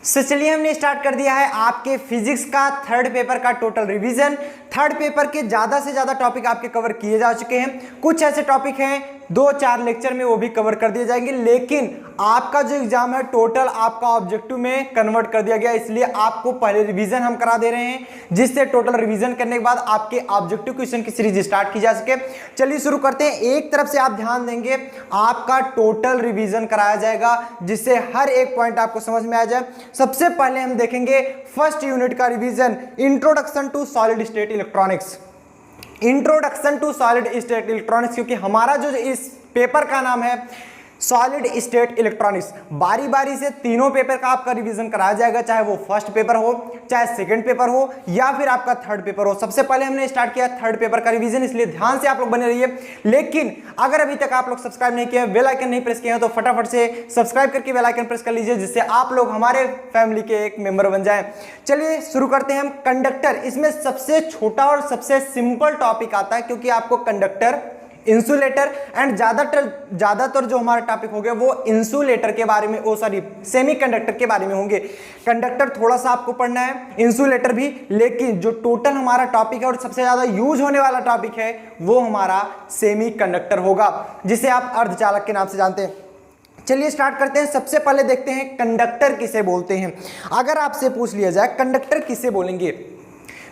चलिए हमने स्टार्ट कर दिया है आपके फिजिक्स का थर्ड पेपर का टोटल रिवीजन। थर्ड पेपर के ज़्यादा से ज़्यादा टॉपिक आपके कवर किए जा चुके हैं। कुछ ऐसे टॉपिक हैं 2-4 लेक्चर में वो भी कवर कर दिए जाएंगे, लेकिन आपका जो एग्जाम है टोटल आपका ऑब्जेक्टिव में कन्वर्ट कर दिया गया, इसलिए आपको पहले रिवीजन हम करा दे रहे हैं, जिससे टोटल रिवीजन करने के बाद आपके ऑब्जेक्टिव क्वेश्चन की सीरीज स्टार्ट की जा सके। चलिए शुरू करते हैं। एक तरफ से आप ध्यान देंगे, आपका टोटल रिवीजन कराया जाएगा, जिससे हर एक पॉइंट आपको समझ में आ जाए। सबसे पहले हम देखेंगे फर्स्ट यूनिट का revision, introduction to solid state electronics. Introduction to solid state electronics, क्योंकि हमारा जो इस पेपर का नाम है सॉलिड स्टेट इलेक्ट्रॉनिक्स, बारी बारी से तीनों पेपर का आपका रिवीजन कराया जाएगा, चाहे वो फर्स्ट पेपर हो, चाहे सेकंड पेपर हो, या फिर आपका थर्ड पेपर हो। सबसे पहले हमने स्टार्ट किया थर्ड पेपर का रिवीजन, इसलिए ध्यान से आप लोग बने रहिए। लेकिन अगर अभी तक आप लोग सब्सक्राइब नहीं किए, बेल आइकन नहीं प्रेस किए हैं, तो फटाफट से सब्सक्राइब करके बेल आइकन प्रेस कर लीजिए, जिससे आप लोग हमारे फैमिली के एक मेंबर बन जाएं। चलिए शुरू करते हैं हम। कंडक्टर, इसमें सबसे छोटा और सबसे सिंपल टॉपिक आता है, क्योंकि आपको कंडक्टर, इंसुलेटर एंड ज्यादातर जो हमारा टॉपिक हो गया वो इंसुलेटर के बारे में, सेमीकंडक्टर के बारे में होंगे। कंडक्टर थोड़ा सा आपको पढ़ना है, इंसुलेटर भी, लेकिन जो टोटल हमारा टॉपिक है और सबसे ज्यादा यूज होने वाला टॉपिक है वो हमारा सेमीकंडक्टर होगा, जिसे आप अर्धचालक के नाम से जानते हैं। चलिए स्टार्ट करते हैं। सबसे पहले देखते हैं कंडक्टर किसे बोलते हैं। अगर आपसे पूछ लिया जाए कंडक्टर किसे बोलेंगे,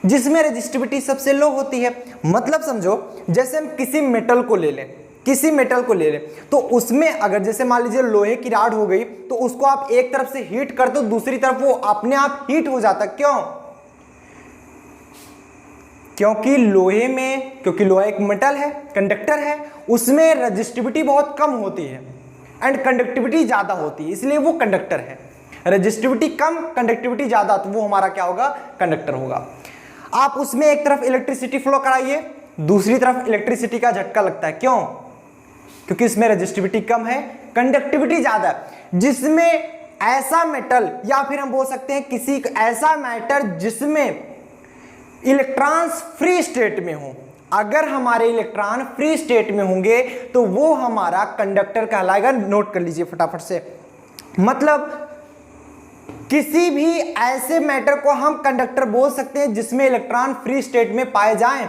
जिसमें रेजिस्टिविटी सबसे लो होती है। मतलब समझो, जैसे हम किसी मेटल को ले लें, तो उसमें अगर जैसे मान लीजिए लोहे की रॉड हो गई, तो उसको आप एक तरफ से हीट कर दो, दूसरी तरफ वो अपने आप हीट हो जाता। क्यों? क्योंकि लोहा एक मेटल है, कंडक्टर है, उसमें रेजिस्टिविटी बहुत कम होती है एंड कंडक्टिविटी ज्यादा होती है, इसलिए वो कंडक्टर है। रेजिस्टिविटी कम, कंडक्टिविटी ज्यादा, तो वो हमारा क्या होगा? कंडक्टर होगा। आप उसमें एक तरफ इलेक्ट्रिसिटी फ्लो कराइए, दूसरी तरफ इलेक्ट्रिसिटी का झटका लगता है। क्यों? क्योंकि इसमें रेजिस्टिविटी कम है, कंडक्टिविटी ज्यादा है। जिसमें ऐसा मेटल, या फिर हम बोल सकते हैं किसी ऐसा मैटर जिसमें इलेक्ट्रॉन्स फ्री स्टेट में हो, अगर हमारे इलेक्ट्रॉन फ्री स्टेट में होंगे तो वो हमारा कंडक्टर कहलाएगा। नोट कर लीजिए फटाफट से। मतलब किसी भी ऐसे मैटर को हम कंडक्टर बोल सकते हैं जिसमें इलेक्ट्रॉन फ्री स्टेट में पाए जाएं।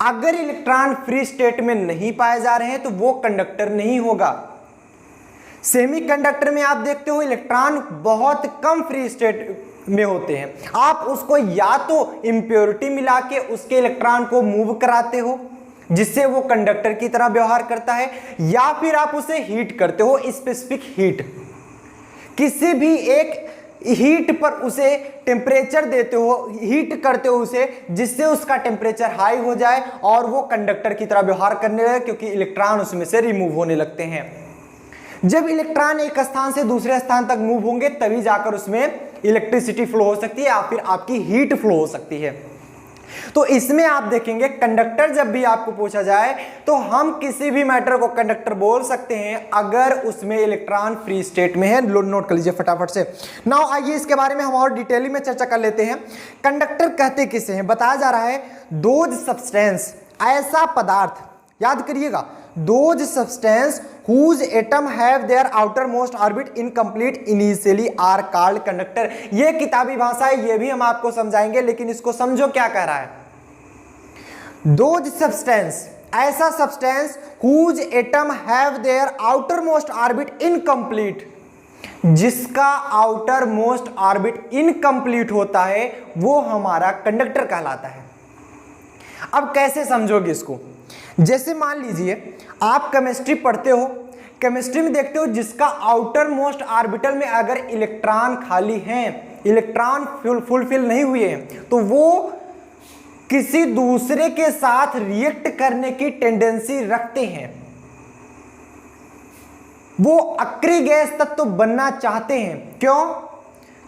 अगर इलेक्ट्रॉन फ्री स्टेट में नहीं पाए जा रहे हैं तो वो कंडक्टर नहीं होगा। सेमीकंडक्टर में आप देखते हो इलेक्ट्रॉन बहुत कम फ्री स्टेट में होते हैं। आप उसको या तो इंप्योरिटी मिला के उसके इलेक्ट्रॉन को मूव कराते हो, जिससे वो कंडक्टर की तरह व्यवहार करता है, या फिर आप उसे हीट करते हो, स्पेसिफिक हीट, किसी भी एक हीट पर उसे टेम्परेचर देते हो, हीट करते हो उसे, जिससे उसका टेम्परेचर हाई हो जाए और वो कंडक्टर की तरह व्यवहार करने लगे, क्योंकि इलेक्ट्रॉन उसमें से रिमूव होने लगते हैं। जब इलेक्ट्रॉन एक स्थान से दूसरे स्थान तक मूव होंगे तभी जाकर उसमें इलेक्ट्रिसिटी फ्लो हो सकती है या फिर आपकी हीट फ्लो हो सकती है। तो इसमें आप देखेंगे कंडक्टर जब भी आपको पूछा जाए तो हम किसी भी मैटर को कंडक्टर बोल सकते हैं अगर उसमें इलेक्ट्रॉन फ्री स्टेट में है। नोट कर लीजिए फटाफट से। नाउ आइए इसके बारे में हम और डिटेल में चर्चा कर लेते हैं। कंडक्टर कहते किसे हैं? बताया जा रहा है दोज सब्सटेंस, ऐसा पदार्थ, याद करिएगा, those substance whose atom have their outermost orbit incomplete initially are called conductor। ये किताबी भाषा है, ये भी हम आपको समझाएंगे, लेकिन इसको समझो क्या कह रहा है। दोज सब्सटेंस, ऐसा substance whose atom have their outermost orbit incomplete, जिसका आउटर मोस्ट ऑर्बिट इनकम्प्लीट होता है, वो हमारा कंडक्टर कहलाता है। अब कैसे समझोगे इसको? जैसे मान लीजिए आप केमिस्ट्री पढ़ते हो, केमिस्ट्री में देखते हो जिसका आउटर मोस्ट ऑर्बिटल में अगर इलेक्ट्रॉन खाली हैं, इलेक्ट्रॉन फुलफिल नहीं हुए हैं, तो वो किसी दूसरे के साथ रिएक्ट करने की टेंडेंसी रखते हैं। वो अक्रिय गैस तत्व बनना चाहते हैं। क्यों?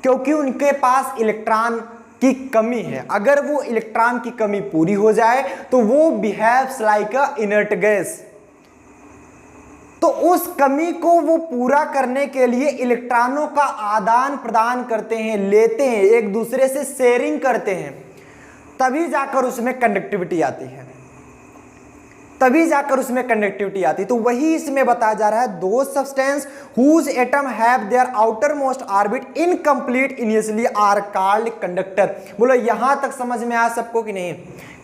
क्योंकि उनके पास इलेक्ट्रॉन की कमी है। अगर वो इलेक्ट्रॉन की कमी पूरी हो जाए तो वो behaves like a inert gas. तो उस कमी को वो पूरा करने के लिए इलेक्ट्रॉनों का आदान प्रदान करते हैं, लेते हैं, एक दूसरे से शेयरिंग करते हैं, तभी जाकर उसमें कंडक्टिविटी आती है। तभी जाकर उसमें कंडक्टिविटी आती है। तो वही इसमें बताया जा रहा है, those substance whose atom have their outermost orbit incomplete initially are called conductor. बोलो यहां तक समझ में आया सबको कि नहीं?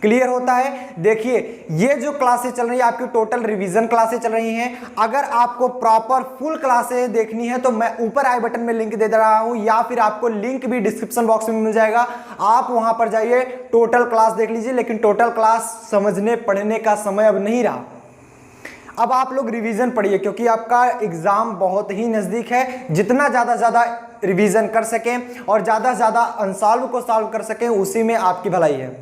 क्लियर होता है? देखिए ये जो क्लासेस चल रही है आपकी टोटल रिवीजन क्लासेस चल रही हैं। अगर आपको प्रॉपर फुल क्लासेस देखनी है तो मैं ऊपर आई बटन में लिंक दे रहा हूं, या फिर आपको लिंक भी डिस्क्रिप्शन बॉक्स में मिल जाएगा, आप वहां पर जाइए टोटल क्लास देख लीजिए। लेकिन टोटल क्लास समझने पढ़ने का समय अब नहीं रहा, अब आप लोग रिवीजन पढ़िए, क्योंकि आपका एग्जाम बहुत ही नजदीक है। जितना ज्यादा रिवीजन कर सकें और ज्यादा अनसॉल्व को सॉल्व कर सकें, उसी में आपकी भलाई है।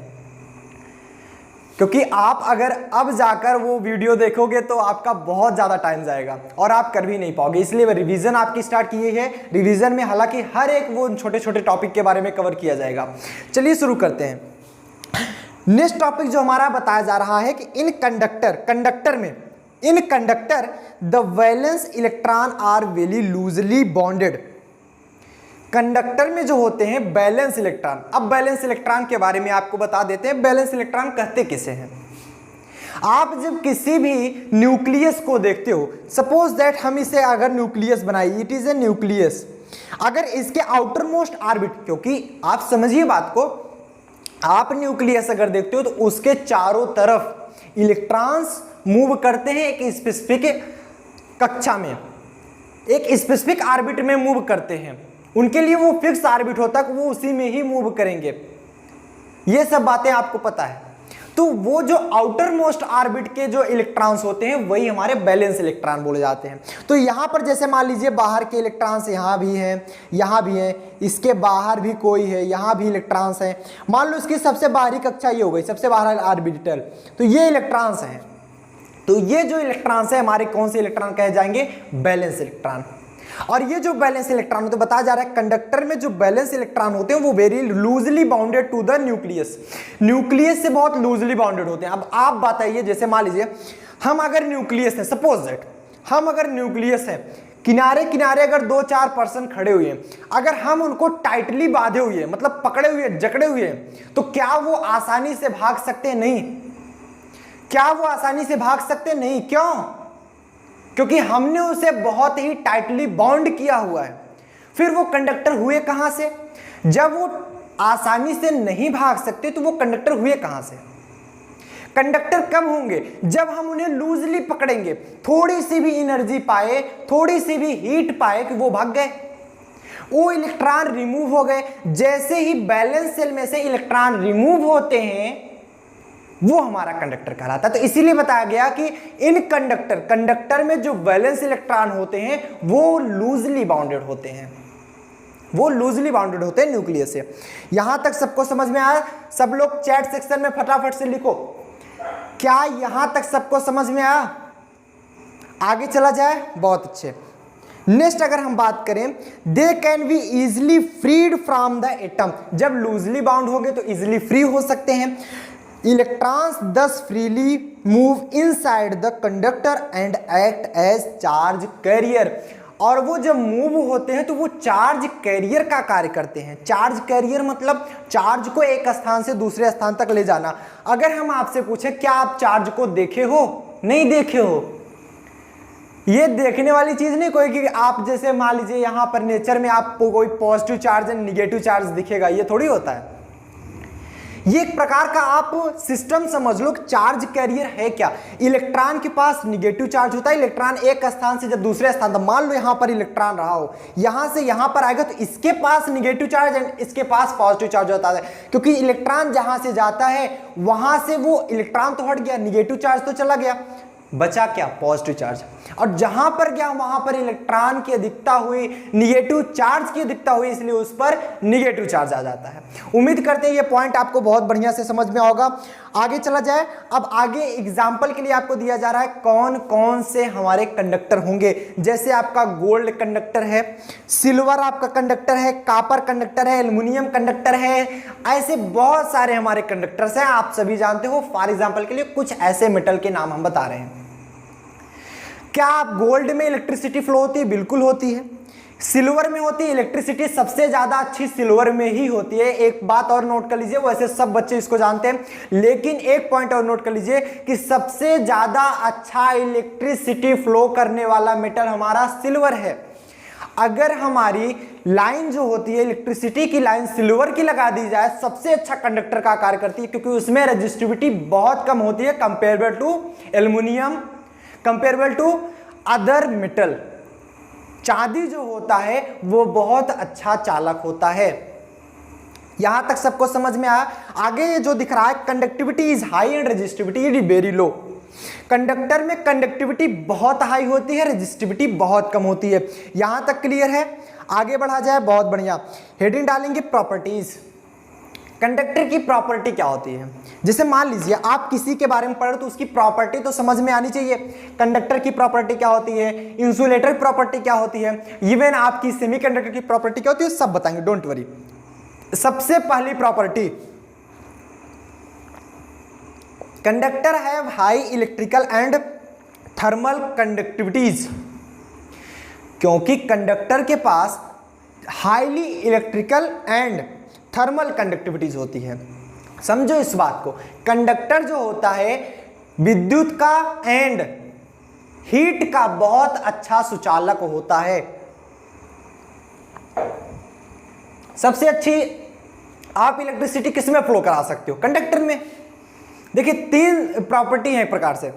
क्योंकि आप अगर अब जाकर वो वीडियो देखोगे तो आपका बहुत ज़्यादा टाइम जाएगा और आप कर भी नहीं पाओगे। इसलिए रिवीजन आपकी स्टार्ट की है। रिवीजन में हालांकि हर एक वो छोटे छोटे टॉपिक के बारे में कवर किया जाएगा। चलिए शुरू करते हैं। नेक्स्ट टॉपिक जो हमारा बताया जा रहा है कि in conductor the valence electron are very loosely bonded. Conductor में जो होते हैं बैलेंस इलेक्ट्रॉन, अब बैलेंस इलेक्ट्रॉन के बारे में आपको बता देते हैं। बैलेंस इलेक्ट्रॉन कहते किसे हैं? आप जब किसी भी न्यूक्लियस को देखते हो, सपोज दैट हम इसे अगर न्यूक्लियस बनाइए, इट इज ए न्यूक्लियस, अगर इसके आउटर मोस्ट ऑर्बिट, क्योंकि आप समझिए बात को, आप न्यूक्लियस अगर देखते हो तो उसके चारों तरफ इलेक्ट्रॉन्स मूव करते हैं एक स्पेसिफिक कक्षा में, एक स्पेसिफिक ऑर्बिट में मूव करते हैं। उनके लिए वो फिक्स ऑर्बिट होता है, वो उसी में ही मूव करेंगे। ये सब बातें आपको पता है। तो वो जो आउटर मोस्ट ऑर्बिट के जो इलेक्ट्रॉन्स होते हैं वही हमारे बैलेंस इलेक्ट्रॉन बोले जाते हैं। तो यहाँ पर जैसे मान लीजिए बाहर के इलेक्ट्रॉन्स यहाँ भी हैं, यहाँ भी हैं, इसके बाहर भी कोई है, यहाँ भी इलेक्ट्रॉन्स हैं। मान लो इसकी सबसे बाहरी कक्षा ये हो गई, सबसे बाहर ऑर्बिटल, तो ये इलेक्ट्रॉन्स हैं। तो ये जो इलेक्ट्रॉन्स है हमारे कौन से इलेक्ट्रॉन कहे जाएंगे? Balance electron. और ये जो बैलेंस इलेक्ट्रॉन होते हैं, बताया जा रहा है कंडक्टर में जो बैलेंस इलेक्ट्रॉन होते हैं वो very loosely bounded to the nucleus, nucleus से बहुत लूजली बाउंडेड होते हैं। अब आप बताइए, जैसे मान लीजिए हम अगर न्यूक्लियस है, सपोज दैट हम अगर न्यूक्लियस है, किनारे किनारे अगर 2-4 पर्सन खड़े हुए हैं, अगर हम उनको टाइटली बांधे हुए हैं, मतलब पकड़े हुए जकड़े हुए हैं, तो क्या वो आसानी से भाग सकते हैं? नहीं। क्या वो आसानी से भाग सकते? नहीं। क्यों? क्योंकि हमने उसे बहुत ही टाइटली बाउंड किया हुआ है। फिर वो कंडक्टर हुए कहां से? जब वो आसानी से नहीं भाग सकते तो वो कंडक्टर हुए कहां से? कंडक्टर कब होंगे? जब हम उन्हें लूजली पकड़ेंगे, थोड़ी सी भी एनर्जी पाए, थोड़ी सी भी हीट पाए कि वो भाग गए, वो इलेक्ट्रॉन रिमूव हो गए। जैसे ही बैलेंस सेल में से इलेक्ट्रॉन रिमूव होते हैं वो हमारा कंडक्टर कहलाता है। तो इसीलिए बताया गया कि इन कंडक्टर में जो वैलेंस इलेक्ट्रॉन होते हैं वो लूजली बाउंडेड होते हैं, वो लूजली बाउंडेड होते हैं न्यूक्लियस से। यहां तक सबको समझ में आया? सब लोग चैट सेक्शन में फटाफट से लिखो, क्या यहां तक सबको समझ में आया? आगे चला जाए, बहुत अच्छे। नेक्स्ट अगर हम बात करें, they can be easily freed from the atom. जब लूजली बाउंड हो गए तो इजिली फ्री हो सकते हैं। Electrons thus freely move inside the conductor and act as charge carrier. और वो जब मूव होते हैं तो वो चार्ज कैरियर का कार्य करते हैं। चार्ज कैरियर मतलब चार्ज को एक स्थान से दूसरे स्थान तक ले जाना। अगर हम आपसे पूछें क्या आप चार्ज को देखे हो? नहीं देखे हो। ये देखने वाली चीज नहीं कोई कि आप जैसे मान लीजिए यहाँ पर नेचर में आपको कोई positive charge and negative charge दिखेगा, ये थोड़ी होता है। ये एक प्रकार का आप सिस्टम समझ लो। चार्ज कैरियर है क्या? इलेक्ट्रॉन के पास निगेटिव चार्ज होता है। इलेक्ट्रॉन एक स्थान से जब दूसरे स्थान तक, मान लो यहां पर इलेक्ट्रॉन रहा हो, यहां से यहां पर आएगा तो इसके पास निगेटिव चार्ज एंड इसके पास पॉजिटिव चार्ज होता है। क्योंकि इलेक्ट्रॉन जहां से जाता है वहां से वो इलेक्ट्रॉन तो हट गया, निगेटिव चार्ज तो चला गया, बचा क्या? Positive charge. और जहां पर गया वहां पर इलेक्ट्रॉन की अधिकता हुई, निगेटिव चार्ज की अधिकता हुई, इसलिए उस पर निगेटिव चार्ज आ जाता है। उम्मीद करते हैं ये पॉइंट आपको बहुत बढ़िया से समझ में होगा। आगे चला जाए। अब आगे एग्जाम्पल के लिए आपको दिया जा रहा है कौन कौन से हमारे कंडक्टर होंगे। जैसे आपका गोल्ड कंडक्टर है, सिल्वर आपका कंडक्टर है, कॉपर कंडक्टर है, एल्युमिनियम कंडक्टर है, ऐसे बहुत सारे हमारे कंडक्टर्स हैं, आप सभी जानते हो। फॉर एग्जाम्पल के लिए कुछ ऐसे मेटल के नाम हम बता रहे हैं। क्या गोल्ड में इलेक्ट्रिसिटी फ्लो होती है? बिल्कुल होती है। सिल्वर में होती है इलेक्ट्रिसिटी, सबसे ज्यादा अच्छी सिल्वर में ही होती है। एक बात और नोट कर लीजिए, वैसे सब बच्चे इसको जानते हैं, लेकिन एक पॉइंट और नोट कर लीजिए कि सबसे ज्यादा अच्छा इलेक्ट्रिसिटी फ्लो करने वाला मेटल हमारा सिल्वर है। अगर हमारी लाइन जो होती है इलेक्ट्रिसिटी की लाइन सिल्वर की लगा दी जाए, सबसे अच्छा कंडक्टर का कार्य करती है, क्योंकि उसमें रेजिस्टिविटी बहुत कम होती है comparable to aluminium, comparable to other metal. चांदी जो होता है वो बहुत अच्छा चालक होता है। यहां तक सबको समझ में आया। आगे ये जो दिख रहा है, conductivity is high and resistivity is very low. Conductor में कंडक्टिविटी बहुत हाई होती है, रेजिस्टिविटी बहुत कम होती है। यहां तक क्लियर है? आगे बढ़ा जाए, बहुत बढ़िया। हेडिंग डालेंगे प्रॉपर्टीज। कंडक्टर की प्रॉपर्टी क्या होती है? जैसे मान लीजिए आप किसी के बारे में पढ़ रहे तो उसकी प्रॉपर्टी तो समझ में आनी चाहिए। कंडक्टर की प्रॉपर्टी क्या होती है, इंसुलेटर की प्रॉपर्टी क्या होती है, इवन आपकी सेमीकंडक्टर की प्रॉपर्टी क्या होती है, सब बताएंगे, डोंट वरी। सबसे पहली property, conductor have high electrical and thermal conductivities. क्योंकि कंडक्टर के पास highly electrical and thermal conductivities होती है। समझो इस बात को, कंडक्टर जो होता है विद्युत का एंड हीट का बहुत अच्छा सुचालक होता है। सबसे अच्छी आप इलेक्ट्रिसिटी किस में फ्लो करा सकते हो? कंडक्टर में। देखिए तीन प्रॉपर्टी है एक प्रकार से,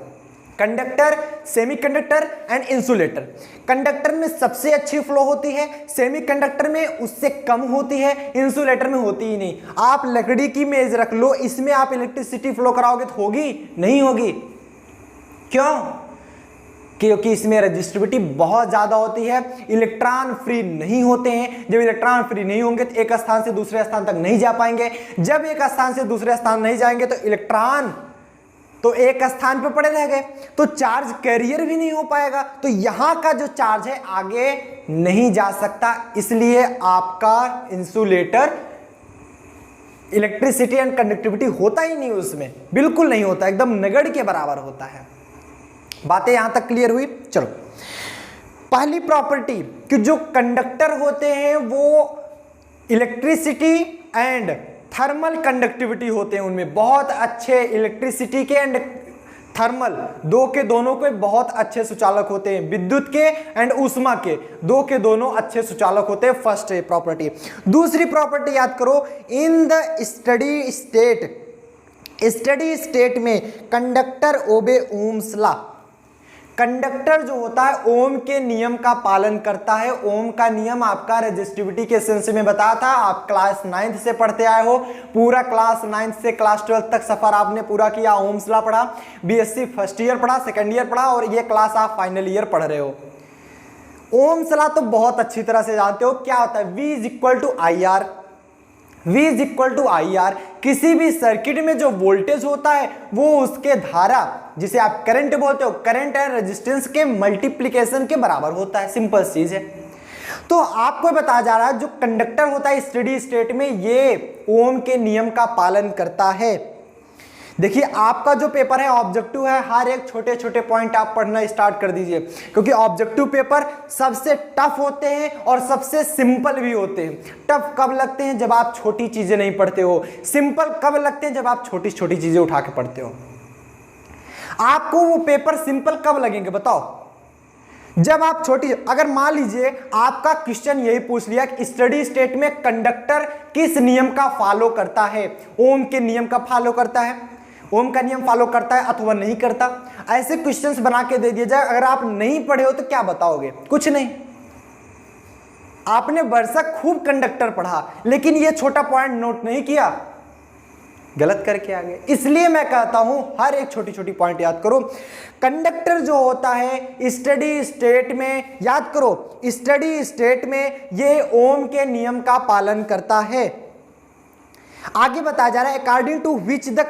conductor, semiconductor and insulator. Conductor में सबसे अच्छी फ्लो होती है, सेमीकंडक्टर में उससे कम होती है, इंसुलेटर में होती ही नहीं। आप लकड़ी की मेज रख लो, इसमें आप इलेक्ट्रिसिटी फ्लो कराओगे तो होगी? नहीं होगी। क्यों? क्योंकि इसमें रेजिस्टिविटी बहुत ज्यादा होती है, इलेक्ट्रॉन फ्री नहीं होते हैं। जब इलेक्ट्रॉन फ्री नहीं होंगे तो एक स्थान से दूसरे स्थान तक नहीं जा पाएंगे। जब एक स्थान से दूसरे स्थान नहीं जाएंगे तो इलेक्ट्रॉन तो एक स्थान पर पड़े रह गए, तो चार्ज कैरियर भी नहीं हो पाएगा, तो यहां का जो चार्ज है आगे नहीं जा सकता। इसलिए आपका इंसुलेटर इलेक्ट्रिसिटी एंड कंडक्टिविटी होता ही नहीं, उसमें बिल्कुल नहीं होता, एकदम नगड़ के बराबर होता है। बातें यहां तक क्लियर हुई? चलो, पहली प्रॉपर्टी कि जो कंडक्टर होते हैं वो इलेक्ट्रिसिटी एंड थर्मल कंडक्टिविटी होते हैं, उनमें बहुत अच्छे इलेक्ट्रिसिटी के एंड थर्मल दो के दोनों के बहुत अच्छे सुचालक होते हैं। विद्युत के एंड ऊष्मा के दो के दोनों अच्छे सुचालक होते हैं। First property. दूसरी प्रॉपर्टी याद करो, इन द स्टडी स्टेट में कंडक्टर ओबे ओम्स लॉ। कंडक्टर जो होता है ओम के नियम का पालन करता है। ओम का नियम आपका रेजिस्टिविटी के सेंस में बताया था, आप क्लास 9th से पढ़ते आए हो। पूरा क्लास 9th से क्लास 12th तक सफर आपने पूरा किया। ओम्स लॉ पढ़ा, बीएससी फर्स्ट ईयर पढ़ा, सेकंड ईयर पढ़ा, और ये क्लास आप फाइनल ईयर पढ़ रहे हो। ओम्स लॉ तो बहुत अच्छी तरह से जानते हो। क्या होता है? V equal to I R. V equal to I R. किसी भी सर्किट में जो वोल्टेज होता है वो उसके धारा, जिसे आप करंट बोलते हो, करंट एंड रेजिस्टेंस के मल्टीप्लिकेशन के बराबर होता है। सिंपल चीज है। तो आपको बताया जा रहा है जो कंडक्टर होता है स्टडी स्टेट में ये ओम के नियम का पालन करता है। देखिए आपका जो पेपर है ऑब्जेक्टिव है, हर एक छोटे छोटे पॉइंट आप पढ़ना स्टार्ट कर दीजिए, क्योंकि ऑब्जेक्टिव पेपर सबसे टफ होते हैं और सबसे सिंपल भी होते हैं। टफ कब लगते हैं? जब आप छोटी चीजें नहीं पढ़ते हो। सिंपल कब लगते हैं? जब आप छोटी छोटी चीजें उठा के पढ़ते हो। आपको वो पेपर सिंपल कब लगेंगे बताओ? जब आप छोटी, अगर मान लीजिए आपका क्वेश्चन यही पूछ लिया कि स्टडी स्टेट में कंडक्टर किस नियम का फॉलो करता है? ओम के नियम का फॉलो करता है, ओम का नियम फॉलो करता है अथवा नहीं करता। ऐसे क्वेश्चंस बना के दे दिए जाए, अगर आप नहीं पढ़े हो तो क्या बताओगे? कुछ नहीं। आपने वर्षा खूब कंडक्टर पढ़ा लेकिन ये छोटा पॉइंट नोट नहीं किया, गलत करके आ गए। इसलिए मैं कहता हूं हर एक छोटी छोटी पॉइंट याद करो। कंडक्टर जो होता है स्टडी स्टेट में, याद करो, स्टडी स्टेट में ये ओम के नियम का पालन करता है। आगे बताया जा रहा है according to which the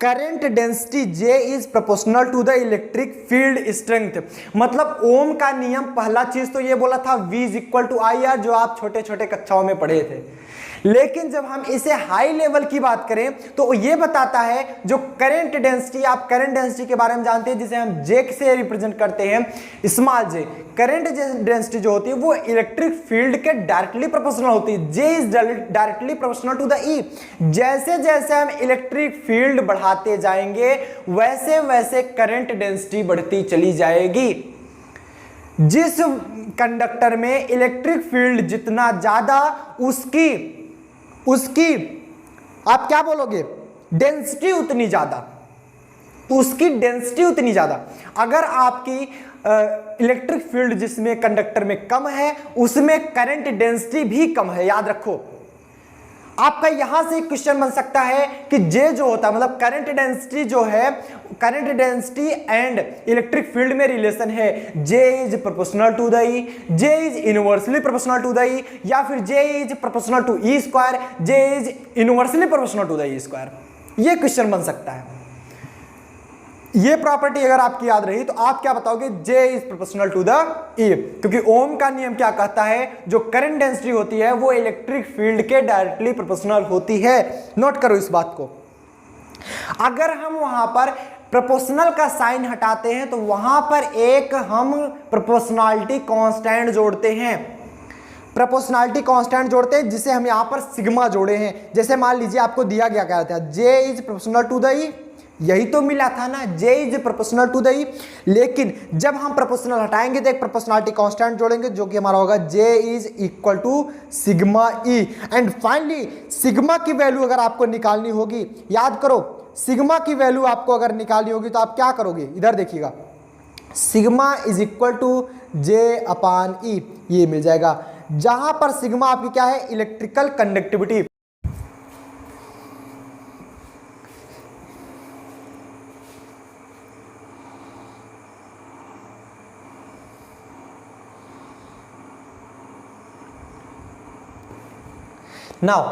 current density J is proportional to the electric field strength. मतलब ओम का नियम पहला चीज तो ये बोला था V equal to I R, जो आप छोटे छोटे कक्षाओं में पढ़े थे। लेकिन जब हम इसे हाई लेवल की बात करें तो ये बताता है जो करंट डेंसिटी, आप करंट डेंसिटी के बारे में जानते हैं जिसे हम जे से रिप्रेजेंट करते हैं, स्मॉल जे। करंट डेंसिटी जो होती है वो इलेक्ट्रिक फील्ड के डायरेक्टली प्रोपोर्शनल होती है। J is directly proportional to the E. जैसे जैसे हम इलेक्ट्रिक फील्ड बढ़ाते जाएंगे वैसे वैसे करंट डेंसिटी बढ़ती चली जाएगी। जिस कंडक्टर में इलेक्ट्रिक फील्ड जितना ज्यादा उसकी आप क्या बोलोगे, डेंसिटी उतनी ज्यादा, उसकी डेंसिटी उतनी ज्यादा। अगर आपकी इलेक्ट्रिक फील्ड जिसमें कंडक्टर में कम है उसमें करंट डेंसिटी भी कम है, याद रखो। आपका यहां से एक क्वेश्चन बन सकता है कि जे जो होता है मतलब करंट डेंसिटी जो है, current density and electric field में रिलेशन है, J is proportional to the E, J is inversely proportional to the E, या फिर J is proportional to E square, J is inversely proportional to the E square. ये question बन सकता है। ये property अगर आपकी याद रही तो आप क्या बताओगे, J is proportional to the E, क्योंकि ओम का नियम क्या कहता है, जो करंट डेंसिटी होती है वो इलेक्ट्रिक फील्ड के डायरेक्टली प्रोपोर्शनल होती है। नोट करो इस बात को। अगर हम वहां पर प्रोपोर्शनल का साइन हटाते हैं तो वहां पर एक हम प्रोपोर्शनैलिटी कांस्टेंट जोड़ते हैं, प्रोपोर्शनैलिटी कांस्टेंट जोड़ते हैं जिसे हम यहां पर सिग्मा जोड़े हैं। जैसे मान लीजिए आपको दिया गया क्या था, J is proportional to the E, यही तो मिला था ना, J is proportional to the E। लेकिन जब हम प्रोपोर्शनल हटाएंगे तो एक प्रोपोर्शनैलिटी कांस्टेंट जोड़ेंगे जो कि हमारा होगा J is equal to sigma E। And finally sigma की वैल्यू अगर आपको निकालनी होगी, याद करो सिग्मा की वैल्यू आपको अगर निकालनी होगी तो आप क्या करोगे, इधर देखिएगा, sigma is equal to J upon E, ये मिल जाएगा। जहां पर सिग्मा आपकी क्या है, इलेक्ट्रिकल कंडक्टिविटी। नाउ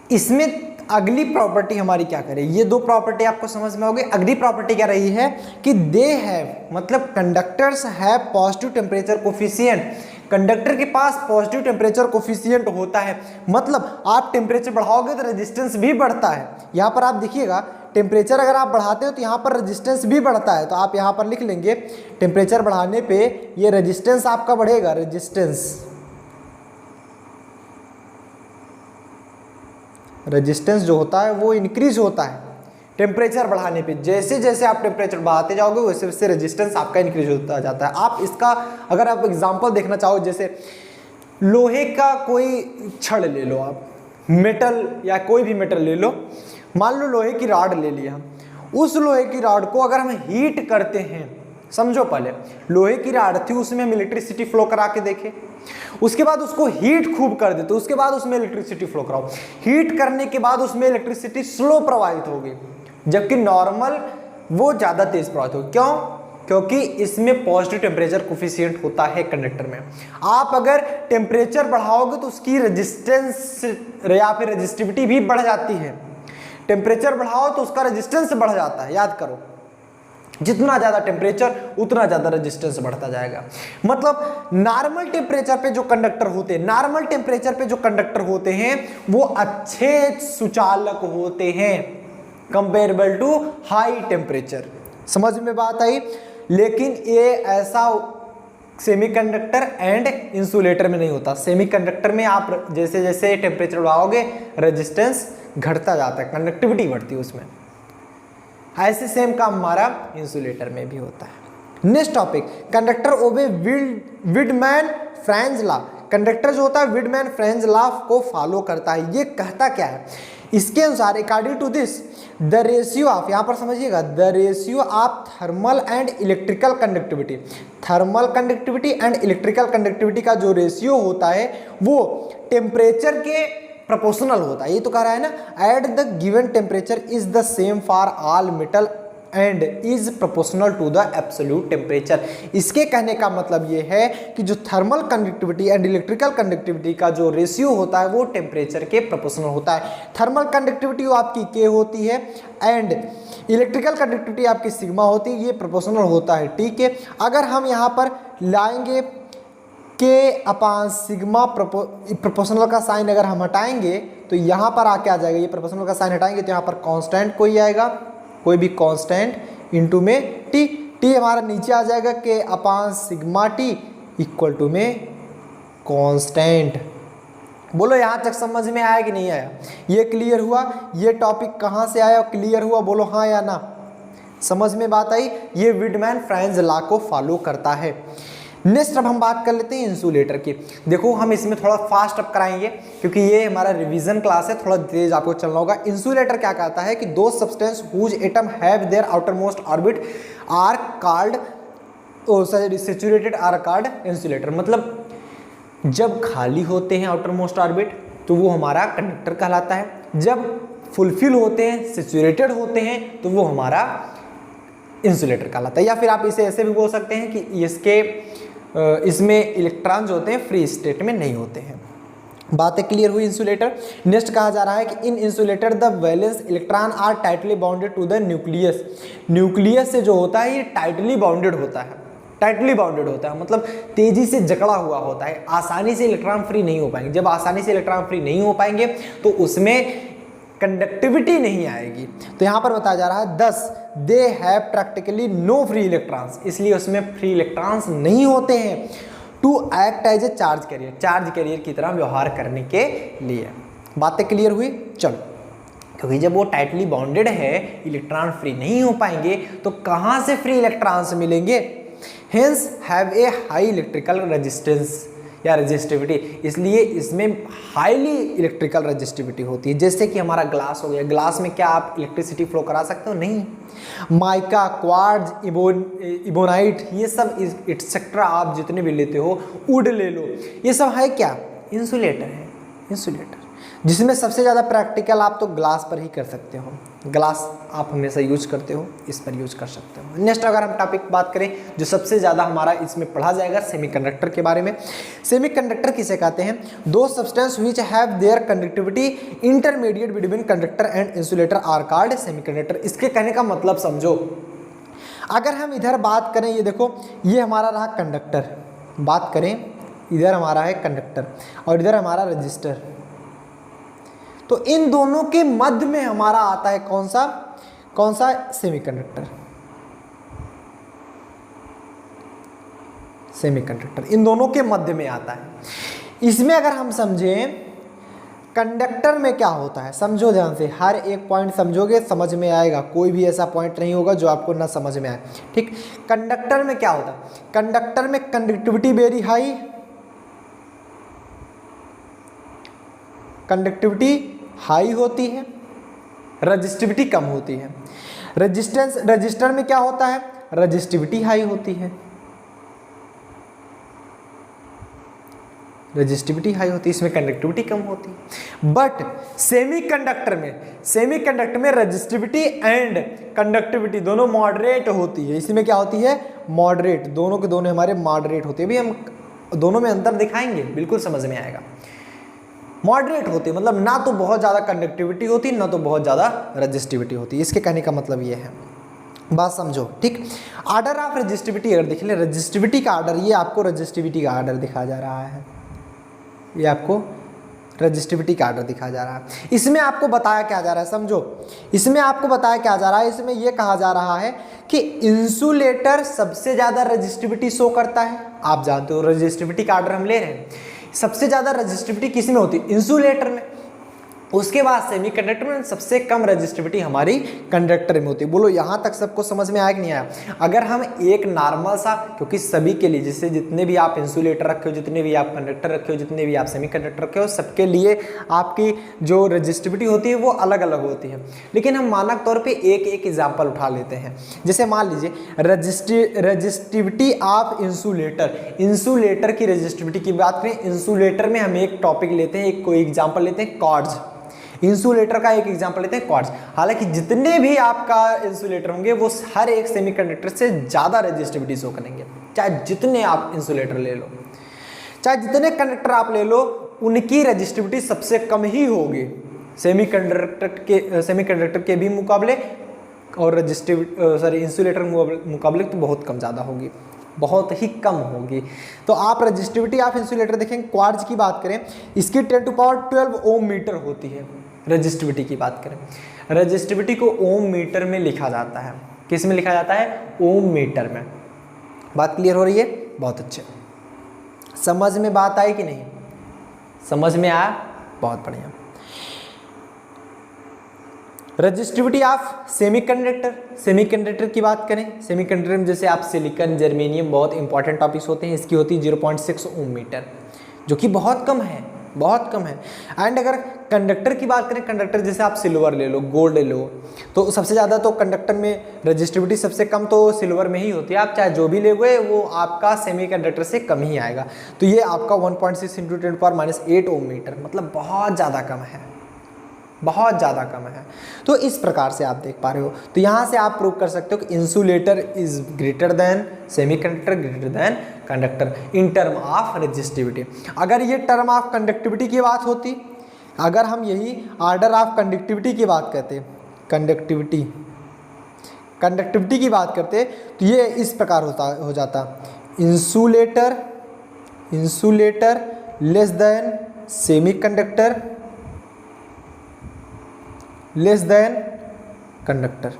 इसमें अगली प्रॉपर्टी हमारी क्या करे, ये दो प्रॉपर्टी आपको समझ में होगी। अगली प्रॉपर्टी क्या रही है कि दे हैव, मतलब conductors have positive temperature coefficient. Conductor के पास पॉजिटिव टेम्परेचर कोफिशिएंट होता है, मतलब आप टेम्परेचर बढ़ाओगे तो रेजिस्टेंस भी बढ़ता है। यहाँ पर आप देखिएगा टेम्परेचर अगर आप बढ़ाते हो तो यहाँ पर रेजिस्टेंस भी बढ़ता है, तो आप यहाँ पर लिख लेंगे टेम्परेचर बढ़ाने पे ये रेजिस्टेंस आपका बढ़ेगा, रेजिस्टेंस जो होता है वो इंक्रीज होता है टेम्परेचर बढ़ाने पे। जैसे जैसे आप टेम्परेचर बढ़ाते जाओगे वैसे वैसे रेजिस्टेंस आपका इंक्रीज होता जाता है। आप इसका अगर आप एग्जांपल देखना चाहो, जैसे लोहे का कोई छड़ ले लो, आप मेटल या कोई भी मेटल ले लो, मान लो लोहे की रॉड ले लिया, उस लोहे की रॉड को अगर हम हीट करते हैं, समझो पहले लोहे की रॉड थी उसमें हम इलेक्ट्रिसिटी फ्लो करा के देखें, उसके बाद उसको हीट खूब कर देते, उसके बाद उसमें इलेक्ट्रिसिटी फ्लो कराओ, हीट करने के बाद उसमें इलेक्ट्रिसिटी स्लो प्रवाहित होगी, जबकि नॉर्मल वो ज़्यादा तेज प्रवाहित होगी। क्यों? क्योंकि इसमें पॉजिटिव टेम्परेचर कोफिशिएंट होता है कंडक्टर में। आप अगर टेम्परेचर बढ़ाओगे तो उसकी रेजिस्टेंस या फिर रेजिस्टिविटी भी बढ़ जाती है। टेम्परेचर बढ़ाओ तो उसका रेजिस्टेंस बढ़ जाता है, याद करो, जितना ज़्यादा टेम्परेचर उतना ज़्यादा रेजिस्टेंस बढ़ता जाएगा। मतलब नॉर्मल टेम्परेचर पे जो कंडक्टर होते हैं, नॉर्मल टेम्परेचर पे जो कंडक्टर होते हैं वो अच्छे सुचालक होते हैं कंपेरेबल टू हाई टेम्परेचर। समझ में बात आई? लेकिन ये ऐसा सेमीकंडक्टर एंड इंसुलेटर में नहीं होता। सेमीकंडक्टर में आप जैसे जैसे टेम्परेचर बढ़ाओगे रेजिस्टेंस घटता जाता है, कंडक्टिविटी बढ़ती है उसमें। ऐसे सेम काम हमारा इंसुलेटर में भी होता है। Next topic, conductor obey Wiedemann Franz law. Conductor जो होता है विडमैन फ्रेंज लॉ को फॉलो करता है। ये कहता क्या है? इसके अनुसार according to this the ratio of, यहाँ पर समझिएगा, the ratio of thermal and electrical conductivity, thermal conductivity and electrical conductivity का जो रेशियो होता है वो टेम्परेचर के प्रोपोर्शनल होता है। ये तो कह रहा है ना, at the given temperature is the same for all metal and is proportional to the absolute temperature. इसके कहने का मतलब ये है कि जो thermal conductivity and electrical conductivity का जो रेशियो होता है वो टेम्परेचर के प्रोपोर्शनल होता है। थर्मल कंडक्टिविटी आपकी के होती है एंड इलेक्ट्रिकल कंडक्टिविटी आपकी सिग्मा होती है, ये प्रोपोर्शनल होता है। ठीक है, अगर हम यहाँ पर लाएंगे के अपान सिग्मा प्रोपोर्शनल का साइन अगर हम हटाएंगे तो यहाँ पर आके आ जाएगा, ये प्रोपोर्शनल का साइन हटाएंगे तो यहाँ पर कांस्टेंट कोई आएगा, कोई भी कांस्टेंट इनटू में टी, टी हमारा नीचे आ जाएगा के upon sigma T equal to में कांस्टेंट। बोलो यहाँ तक समझ में आया कि नहीं आया? ये क्लियर हुआ? ये टॉपिक कहाँ से आया, क्लियर हुआ? बोलो हाँ या ना, समझ में बात आई? ये विडमैन फ्राइज लॉ को फॉलो करता है। नेक्स्ट अब हम बात कर लेते हैं इंसुलेटर की। देखो हम इसमें थोड़ा फास्ट अप कराएंगे क्योंकि ये हमारा रिवीजन क्लास है, थोड़ा तेज आपको चलना होगा। इंसुलेटर क्या कहता है कि those substance whose atom have their outermost orbit are called saturated are called insulator. मतलब जब खाली होते हैं आउटर मोस्ट ऑर्बिट तो वो हमारा कंडक्टर कहलाता है, जब फुलफिल होते हैं सैचुरेटेड होते हैं तो वो हमारा इंसुलेटर कहलाता है। या फिर आप इसे ऐसे भी बोल सकते हैं कि इसमें इलेक्ट्रॉन जो होते हैं फ्री स्टेट में नहीं होते हैं। बातें क्लियर हुई इंसुलेटर। नेक्स्ट कहा जा रहा है कि in insulator the valence electron are tightly bounded to the nucleus. Nucleus से जो होता है ये टाइटली बाउंडेड होता है, टाइटली बाउंडेड होता है मतलब तेजी से जकड़ा हुआ होता है, आसानी से इलेक्ट्रॉन फ्री नहीं हो पाएंगे। जब आसानी से इलेक्ट्रॉन फ्री नहीं हो पाएंगे तो उसमें कंडक्टिविटी नहीं आएगी। तो यहाँ पर बताया जा रहा है 10 they have practically no free electrons, इसलिए उसमें फ्री इलेक्ट्रॉन्स नहीं होते हैं to act as a charge carrier, charge carrier की तरह व्यवहार करने के लिए। बातें क्लियर हुई? चलो, क्योंकि जब वो टाइटली बाउंडेड है इलेक्ट्रॉन फ्री नहीं हो पाएंगे तो कहाँ से फ्री इलेक्ट्रॉन्स मिलेंगे? Hence have a high electrical resistance या रेजिस्टिविटी, इसलिए इसमें हाईली इलेक्ट्रिकल रेजिस्टिविटी होती है। जैसे कि हमारा ग्लास हो गया, ग्लास में क्या आप इलेक्ट्रिसिटी फ्लो करा सकते हो? नहीं। माइका, क्वार्ट्ज, इबोनाइट, ये सब एक्सेट्रा आप जितने भी लेते हो, वुड ले लो, ये सब है क्या? इंसुलेटर है, इंसुलेटर। जिसमें सबसे ज़्यादा प्रैक्टिकल आप तो ग्लास पर ही कर सकते हो, ग्लास आप हमेशा यूज करते हो, इस पर यूज कर सकते हो। नेक्स्ट अगर हम टॉपिक बात करें जो सबसे ज़्यादा हमारा इसमें पढ़ा जाएगा, सेमीकंडक्टर के बारे में। सेमीकंडक्टर किसे कहते हैं? Those substance which have their conductivity intermediate between conductor and insulator are called semiconductor. इसके कहने का मतलब समझो, अगर हम इधर बात करें, ये देखो ये हमारा रहा कंडक्टर, बात करें इधर हमारा है कंडक्टर और इधर हमारा रजिस्टर, तो इन दोनों के मध्य में हमारा आता है कौन सा? सेमीकंडक्टर। सेमीकंडक्टर इन दोनों के मध्य में आता है। इसमें अगर हम समझें कंडक्टर में क्या होता है, समझो ध्यान से, हर एक पॉइंट समझोगे समझ में आएगा, कोई भी ऐसा पॉइंट नहीं होगा जो आपको ना समझ में आए। ठीक, कंडक्टर में क्या होता है? कंडक्टर में conductivity very high, conductivity high होती है, रजिस्टिविटी कम होती है। रजिस्टर में क्या होता है? रजिस्टिविटी हाई होती है, रजिस्टिविटी हाई होती है, इसमें कंडक्टिविटी कम होती है। बट सेमीकंडक्टर में रजिस्टिविटी एंड कंडक्टिविटी दोनों मॉडरेट होती है। इसमें क्या होती है? मॉडरेट, दोनों के दोनों हमारे मॉडरेट होते हैं। अभी हम दोनों में अंतर दिखाएंगे, बिल्कुल समझ में आएगा। मॉडरेट होती है मतलब ना तो बहुत ज़्यादा कंडक्टिविटी होती ना तो बहुत ज़्यादा रजिस्टिविटी होती। इसके कहने का मतलब ये है, बात समझो। ठीक, आर्डर ऑफ रजिस्टिविटी अगर देख ले, रजिस्टिविटी का आर्डर, ये आपको रजिस्टिविटी का आर्डर दिखाया जा रहा है, ये आपको रजिस्टिविटी का आर्डर दिखाया जा रहा है। इसमें आपको बताया क्या जा रहा है, समझो, इसमें आपको बताया क्या जा रहा है, इसमें यह कहा जा रहा है कि इंसुलेटर सबसे ज़्यादा रजिस्टिविटी शो करता है। आप जानते हो रजिस्टिविटी का आर्डर हम ले रहे हैं, सबसे ज़्यादा रजिस्टिविटी किस में होती है? इंसुलेटर में। उसके बाद सेमीकंडक्टर में सबसे कम रजिस्टिविटी हमारी कंडक्टर में होती है। बोलो यहाँ तक सबको समझ में आया कि नहीं आया? अगर हम एक नॉर्मल सा, क्योंकि सभी के लिए, जैसे जितने भी आप इंसुलेटर रखे हो, जितने भी आप कंडक्टर रखे हो, जितने भी आप सेमीकंडक्टर रखे हो, सबके लिए आपकी जो रजिस्टिविटी होती है वो अलग अलग होती है। लेकिन हम मानक तौर पर एक एक एग्जाम्पल उठा लेते हैं। जैसे मान लीजिए रजिस्टिविटी ऑफ इंसुलेटर की रजिस्टिविटी की बात करें, इंसुलेटर में हम एक टॉपिक लेते हैं, एक कोई एग्जाम्पल लेते हैं, कॉर्ड्स। इंसुलेटर का एक एग्जांपल लेते हैं, क्वार्ट्ज। हालांकि जितने भी आपका इंसुलेटर होंगे वो हर एक सेमीकंडक्टर से ज़्यादा रेजिस्टिविटी शो करेंगे, चाहे जितने आप इंसुलेटर ले लो, चाहे जितने कंडक्टर आप ले लो, उनकी रेजिस्टिविटी सबसे कम ही होगी सेमीकंडक्टर के भी मुकाबले, और इंसुलेटर मुकाबले तो बहुत कम ज़्यादा होगी। बहुत ही कम होगी। तो आप रजिस्टिविटी ऑफ इंसुलेटर देखेंगे, क्वार्ट्ज की बात करें इसकी 10⁻12 ओम मीटर होती है। रजिस्टिविटी की बात करें, रजिस्टिविटी को ओम मीटर में लिखा जाता है। किस में लिखा जाता है? ओम मीटर में। बात क्लियर हो रही है? बहुत अच्छे। समझ में बात आई कि नहीं? समझ में आया? बहुत बढ़िया। रजिस्टिविटी ऑफ सेमीकंडक्टर, सेमीकंडक्टर की बात करें, सेमीकंडक्टर में जैसे आप सिलिकॉन, जर्मेनियम बहुत इंपॉर्टेंट टॉपिक्स होते हैं। इसकी होती है 0.6 ओम मीटर, जो कि बहुत कम है, बहुत कम है। एंड अगर कंडक्टर की बात करें, कंडक्टर जैसे आप सिल्वर ले लो, गोल्ड ले लो, तो सबसे ज़्यादा तो कंडक्टर में रजिस्टिविटी सबसे कम तो सिल्वर में ही होती है। आप चाहे जो भी ले गए वो आपका सेमीकंडक्टर से कम ही आएगा। तो ये आपका 1.6 × 10⁻8 ओम मीटर, मतलब बहुत ज़्यादा कम है, बहुत ज़्यादा कम है। तो इस प्रकार से आप देख पा रहे हो। तो यहाँ से आप प्रूव कर सकते हो कि insulator is greater than semiconductor, greater than conductor in term of resistivity. अगर ये टर्म ऑफ कंडक्टिविटी की बात होती, अगर हम यही आर्डर ऑफ कंडक्टिविटी की बात करते, कंडक्टिविटी की बात करते, तो ये इस प्रकार हो जाता insulator less than semiconductor less than conductor.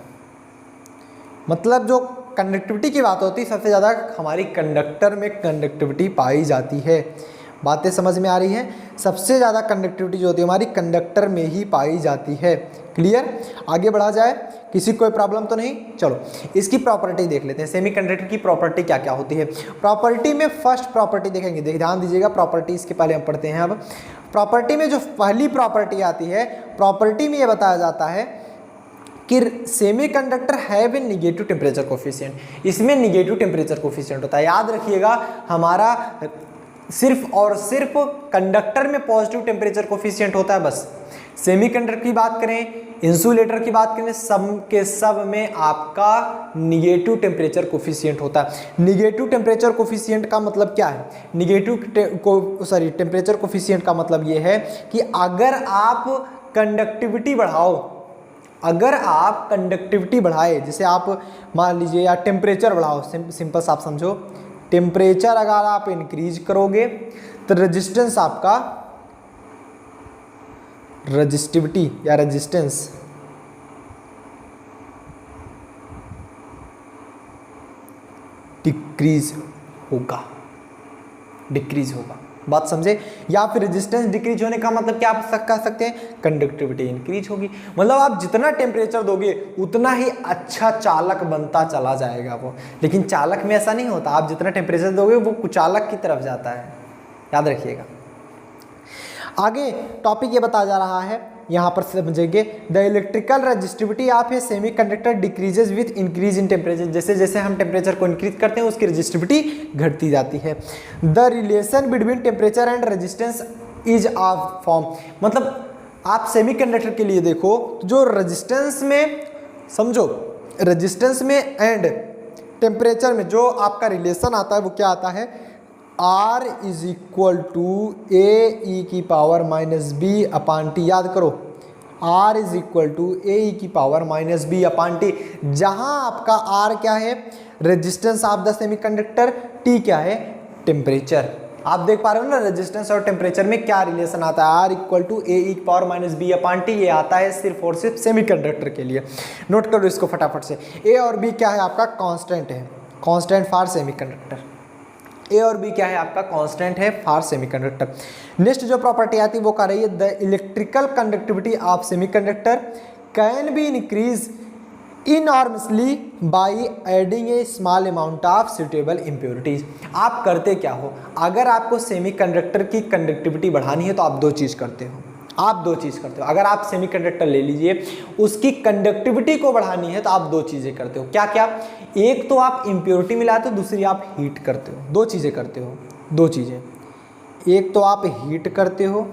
मतलब जो कंडक्टिविटी की बात होती है सबसे ज़्यादा हमारी कंडक्टर में कंडक्टिविटी पाई जाती है। बातें समझ में आ रही हैं? सबसे ज़्यादा कंडक्टिविटी जो होती है हमारी कंडक्टर में ही पाई जाती है। क्लियर? आगे बढ़ा जाए, किसी कोई प्रॉब्लम तो नहीं? चलो इसकी प्रॉपर्टी देख लेते हैं। सेमीकंडक्टर की प्रॉपर्टी क्या क्या होती है। प्रॉपर्टी में फर्स्ट प्रॉपर्टी देखेंगे, ध्यान दीजिएगा, प्रॉपर्टी इसके पहले हम पढ़ते हैं। अब प्रॉपर्टी में जो पहली प्रॉपर्टी आती है, प्रॉपर्टी में ये बताया जाता है कि semiconductor have a negative temperature coefficient. इसमें निगेटिव टेम्परेचर कोफिशिएंट होता है। याद रखिएगा, हमारा सिर्फ और सिर्फ कंडक्टर में पॉजिटिव टेम्परेचर कोफिशिएंट होता है बस। सेमीकंडक्टर की बात करें, इंसुलेटर की बात करें, सब के सब में आपका निगेटिव टेम्परेचर कोफिशिएंट होता है। निगेटिव टेम्परेचर कोफिशिएंट का मतलब क्या है? टेम्परेचर कोफिशिएंट का मतलब ये है कि अगर आप कंडक्टिविटी बढ़ाओ, अगर आप कंडक्टिविटी बढ़ाए, जैसे आप मान लीजिए या टेम्परेचर बढ़ाओ, सिंपल सा आप समझो, टेम्परेचर अगर आप इंक्रीज करोगे तो रेजिस्टेंस आपका, रजिस्टिविटी या रेजिस्टेंस डिक्रीज होगा, बात समझे? या फिर रेजिस्टेंस डिक्रीज होने का मतलब क्या आप कह सकते हैं? कंडक्टिविटी इंक्रीज होगी। मतलब आप जितना टेम्परेचर दोगे उतना ही अच्छा चालक बनता चला जाएगा वो। लेकिन चालक में ऐसा नहीं होता, आप जितना टेम्परेचर दोगे वो कुचालक की तरफ जाता है, याद रखिएगा। आगे टॉपिक ये बताया जा रहा है, यहाँ पर समझेंगे, the electrical resistivity of A semiconductor decreases with increase in temperature. जैसे जैसे हम टेम्परेचर को इंक्रीज करते हैं उसकी रजिस्टिविटी घटती जाती है। The relation between temperature and resistance is of form. मतलब आप सेमीकंडक्टर के लिए देखो, जो रेजिस्टेंस में, समझो रेजिस्टेंस में एंड टेम्परेचर में जो आपका रिलेशन आता है वो क्या आता है? R is equal to AE⁻⁻B/T। याद करो, R is equal to AE⁻⁻B/T। जहां आपका R क्या है? Resistance of the semiconductor, T क्या है? टेम्परेचर। आप देख पा रहे हो ना रेजिस्टेंस और टेम्परेचर में क्या रिलेशन आता है? R equal to AE⁻⁻B/T। ये आता है सिर्फ और सिर्फ सेमीकंडक्टर के लिए। नोट करो इसको फटाफट से। A और B क्या है? आपका कांस्टेंट है, कांस्टेंट फॉर सेमीकंडक्टर। ए और बी क्या है? आपका कांस्टेंट है फॉर सेमीकंडक्टर। नेक्स्ट जो प्रॉपर्टी आती है वो कह रही है, the electrical conductivity of semiconductor can be increase enormously by adding A small amount of suitable impurities. आप करते क्या हो? अगर आपको सेमीकंडक्टर की कंडक्टिविटी बढ़ानी है तो आप दो चीज़ करते हो, अगर आप सेमीकंडक्टर ले लीजिए, उसकी कंडक्टिविटी को बढ़ानी है तो आप दो चीज़ें करते हो। क्या क्या? एक तो आप इम्प्योरिटी मिलाते हो, दूसरी आप हीट करते हो। दो चीज़ें करते हो, दो चीज़ें। एक तो आप हीट करते हो,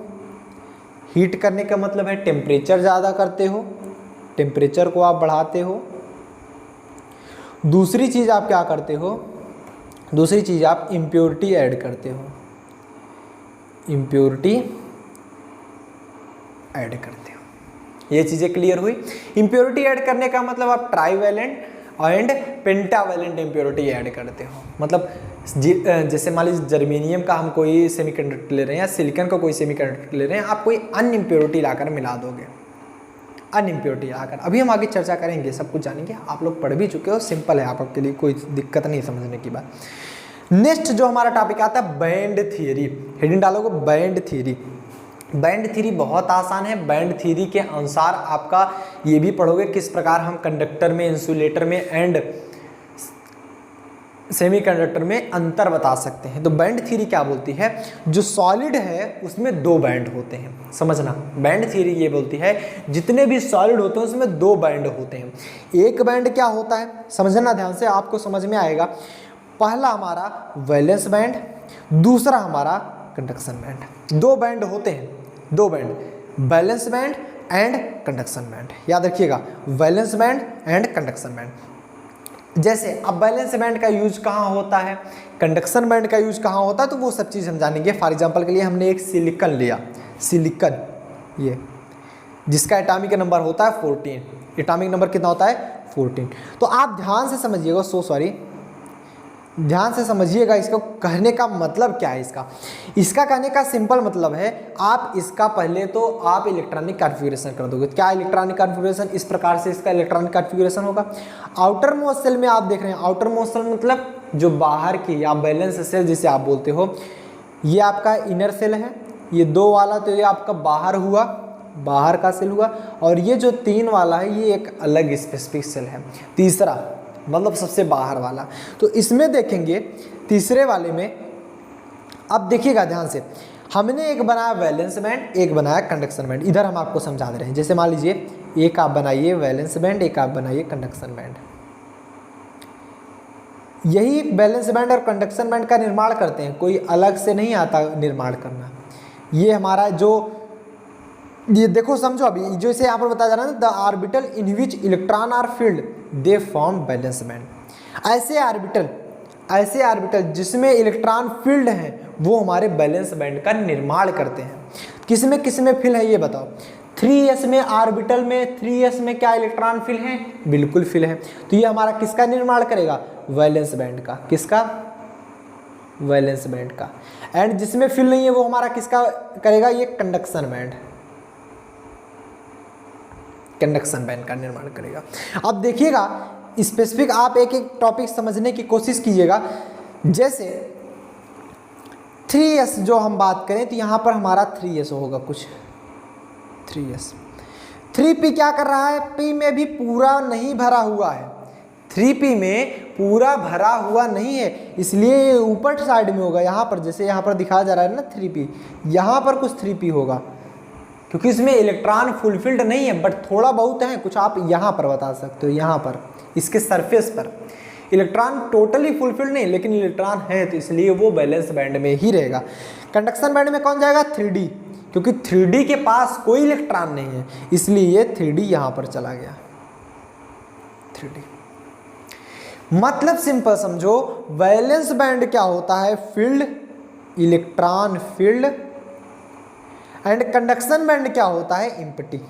हीट करने का मतलब है टेम्परेचर ज़्यादा करते हो, टेम्परेचर को आप बढ़ाते हो। दूसरी चीज़ आप क्या करते हो? दूसरी चीज़ आप इम्प्योरिटी ऐड करते हो, इम्प्योरिटी ऐड करते हो। ये चीज़ें क्लियर हुई। इम्प्योरिटी ऐड करने का मतलब आप trivalent and pentavalent impurity add करते हो। मतलब जैसे मान लीजिए जर्मेनियम का हम कोई सेमीकंडक्टर ले रहे हैं या सिलिकॉन का कोई सेमीकंडक्टर ले रहे हैं, आप कोई अन्य इम्प्योरिटी लाकर मिला दोगे, अन्य इम्प्योरिटी लाकर। अभी हम आगे चर्चा करेंगे, सब कुछ जानेंगे, आप लोग पढ़ भी चुके हो, सिंपल है आपके लिए, कोई दिक्कत नहीं समझने की बात। नेक्स्ट जो हमारा टॉपिक आता है बैंड थियरी, हेडिंग डालोगे बैंड थियरी। बैंड थ्योरी बहुत आसान है। बैंड थ्योरी के अनुसार आपका ये भी पढ़ोगे किस प्रकार हम कंडक्टर में, इंसुलेटर में एंड सेमीकंडक्टर में अंतर बता सकते हैं। तो बैंड थ्योरी क्या बोलती है, जो सॉलिड है उसमें दो बैंड होते हैं, समझना। बैंड थ्योरी ये बोलती है जितने भी सॉलिड होते हैं उसमें दो बैंड होते हैं। एक बैंड क्या होता है, समझना ध्यान से, आपको समझ में आएगा। पहला हमारा वैलेंस बैंड, दूसरा हमारा कंडक्शन बैंड। दो बैंड होते हैं, दो band, valence band and conduction band. याद रखिएगा, valence band and conduction band. जैसे अब वैलेंस बैंड का यूज कहाँ होता है, कंडक्शन बैंड का यूज कहाँ होता है, तो वो सब चीज़ हम जानेंगे। फॉर एग्जांपल के लिए हमने एक सिलिकॉन लिया, सिलिकॉन ये जिसका एटॉमिक नंबर होता है 14, एटॉमिक नंबर कितना होता है 14। तो आप ध्यान से समझिएगा, ध्यान से समझिएगा इसको कहने का मतलब क्या है। इसका कहने का सिंपल मतलब है, आप इसका पहले तो आप इलेक्ट्रॉनिक कॉन्फ़िगरेशन कर दोगे। क्या इलेक्ट्रॉनिक कॉन्फ़िगरेशन, इस प्रकार से इसका इलेक्ट्रॉनिक कॉन्फ़िगरेशन होगा। आउटर मोस्ट सेल में आप देख रहे हैं, आउटर मोस्ट सेल मतलब जो बाहर की या बैलेंस सेल जिसे आप बोलते हो, ये आपका इनर सेल है, ये दो वाला तो ये आपका बाहर हुआ, बाहर का सेल हुआ, और ये जो तीन वाला है ये एक अलग स्पेसिफिक सेल है, तीसरा मतलब सबसे बाहर वाला। तो इसमें देखेंगे तीसरे वाले में, अब देखिएगा ध्यान से, हमने एक बनाया वैलेंस बैंड, एक बनाया कंडक्शन बैंड। इधर हम आपको समझा दे रहे हैं। जैसे मान लीजिए एक आप बनाइए वैलेंस बैंड, एक आप बनाइए कंडक्शन बैंड। यही बैलेंस बैंड और कंडक्शन बैंड का निर्माण करते हैं, कोई अलग से नहीं आता निर्माण करना। ये हमारा जो ये देखो समझो, अभी जो इसे यहाँ पर बताया जा रहा है ना, the orbital in which electron are filled they form valence band. ऐसे ऑर्बिटल जिसमें इलेक्ट्रॉन फील्ड हैं वो हमारे बैलेंस बैंड का निर्माण करते हैं। किसमें किसमें फील्ड है ये बताओ। 3s में ऑर्बिटल में 3s में क्या इलेक्ट्रॉन फील्ड है, बिल्कुल फील्ड है। तो ये हमारा किसका निर्माण करेगा, वैलेंस बैंड का। किसका, वैलेंस बैंड का। एंड जिसमें फील्ड नहीं है वो हमारा किसका करेगा, ये कंडक्शन बैंड, कंडक्शन बैंड का निर्माण करेगा। अब देखिएगा स्पेसिफिक, आप एक एक टॉपिक समझने की कोशिश कीजिएगा। जैसे 3s जो हम बात करें तो यहाँ पर हमारा 3s होगा कुछ, 3s। 3p क्या कर रहा है, p में भी पूरा नहीं भरा हुआ है, 3p में पूरा भरा हुआ नहीं है, इसलिए ये ऊपर साइड में होगा। यहाँ पर जैसे यहाँ पर दिखाया जा रहा है ना 3p, यहाँ पर कुछ 3p होगा क्योंकि इसमें इलेक्ट्रॉन फुलफिल्ड नहीं है, बट थोड़ा बहुत है कुछ। आप यहाँ पर बता सकते हो, यहाँ पर इसके सरफेस पर इलेक्ट्रॉन टोटली फुलफिल्ड नहीं, लेकिन इलेक्ट्रॉन है, तो इसलिए वो बैलेंस बैंड में ही रहेगा। कंडक्शन बैंड में कौन जाएगा, 3d, क्योंकि 3d के पास कोई इलेक्ट्रॉन नहीं है, इसलिए ये 3d यहाँ पर चला गया, 3d। मतलब सिंपल समझो, वैलेंस बैंड क्या होता है, field, electron filled, and conduction band क्या होता है, इम्पटी।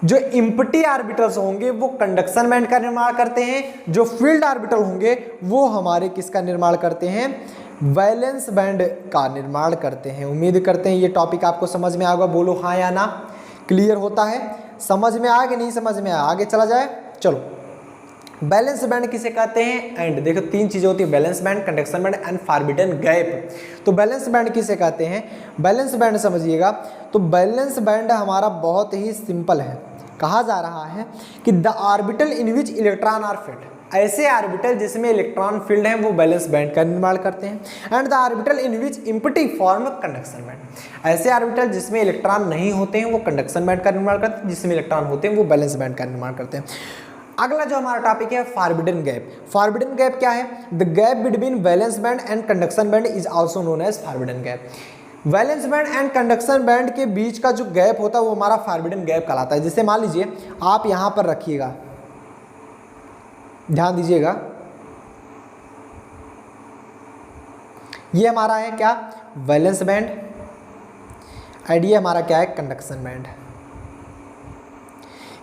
जो इम्पटी ऑर्बिटल्स होंगे वो कंडक्शन बैंड का निर्माण करते हैं, जो फील्ड ऑर्बिटल होंगे वो हमारे किसका निर्माण करते हैं, वैलेंस बैंड का निर्माण करते हैं। उम्मीद करते हैं ये टॉपिक आपको समझ में आएगा, बोलो हाँ या ना, क्लियर होता है, समझ में आया कि नहीं समझ में आया, आगे चला जाए। चलो, बैलेंस बैंड किसे कहते हैं, एंड देखो तीन चीजें होती है, balance band, conduction band and forbidden gap. तो बैलेंस बैंड किसे कहते हैं, बैलेंस बैंड समझिएगा, तो बैलेंस बैंड हमारा बहुत ही सिंपल है। कहा जा रहा है कि the orbital in which electron are filled, ऐसे ऑर्बिटल जिसमें इलेक्ट्रॉन फील्ड है वो बैलेंस बैंड का निर्माण करते हैं। And the orbital in which empty form conduction band, ऐसे ऑर्बिटल जिसमें इलेक्ट्रॉन नहीं होते हैं वो कंडक्शन बैंड का निर्माण करते हैं, जिसमें इलेक्ट्रॉन होते हैं वो बैलेंस बैंड का निर्माण करते हैं। अगला जो हमारा टॉपिक है फॉरबिडन गैप। फॉरबिडन गैप क्या है, the gap between valence band and conduction band is also known as forbidden gap. Valence band and conduction band के बीच का जो गैप होता है वो हमारा फॉरबिडन गैप कहलाता है। जैसे मान लीजिए आप यहां पर रखिएगा, ध्यान दीजिएगा, ये हमारा है क्या, वैलेंस बैंड, एंड ये हमारा क्या है, कंडक्शन बैंड।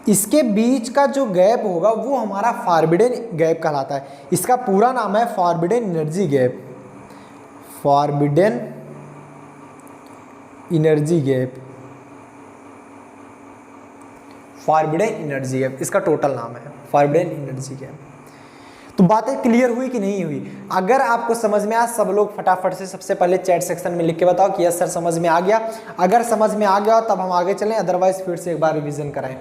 इसके बीच का जो गैप होगा वो हमारा फॉरबिडन गैप कहलाता है। इसका पूरा नाम है forbidden energy gap, forbidden energy gap, forbidden energy gap इसका टोटल नाम है, फॉरबिडन एनर्जी गैप। तो बातें क्लियर हुई कि नहीं हुई? अगर आपको समझ में आया, सब लोग फटाफट से सबसे पहले चैट सेक्शन में लिख के बताओ कि यस सर समझ में आ गया। अगर समझ में आ गया तब हम आगे चलें, अदरवाइज फिर से एक बार रिवीजन कराएं।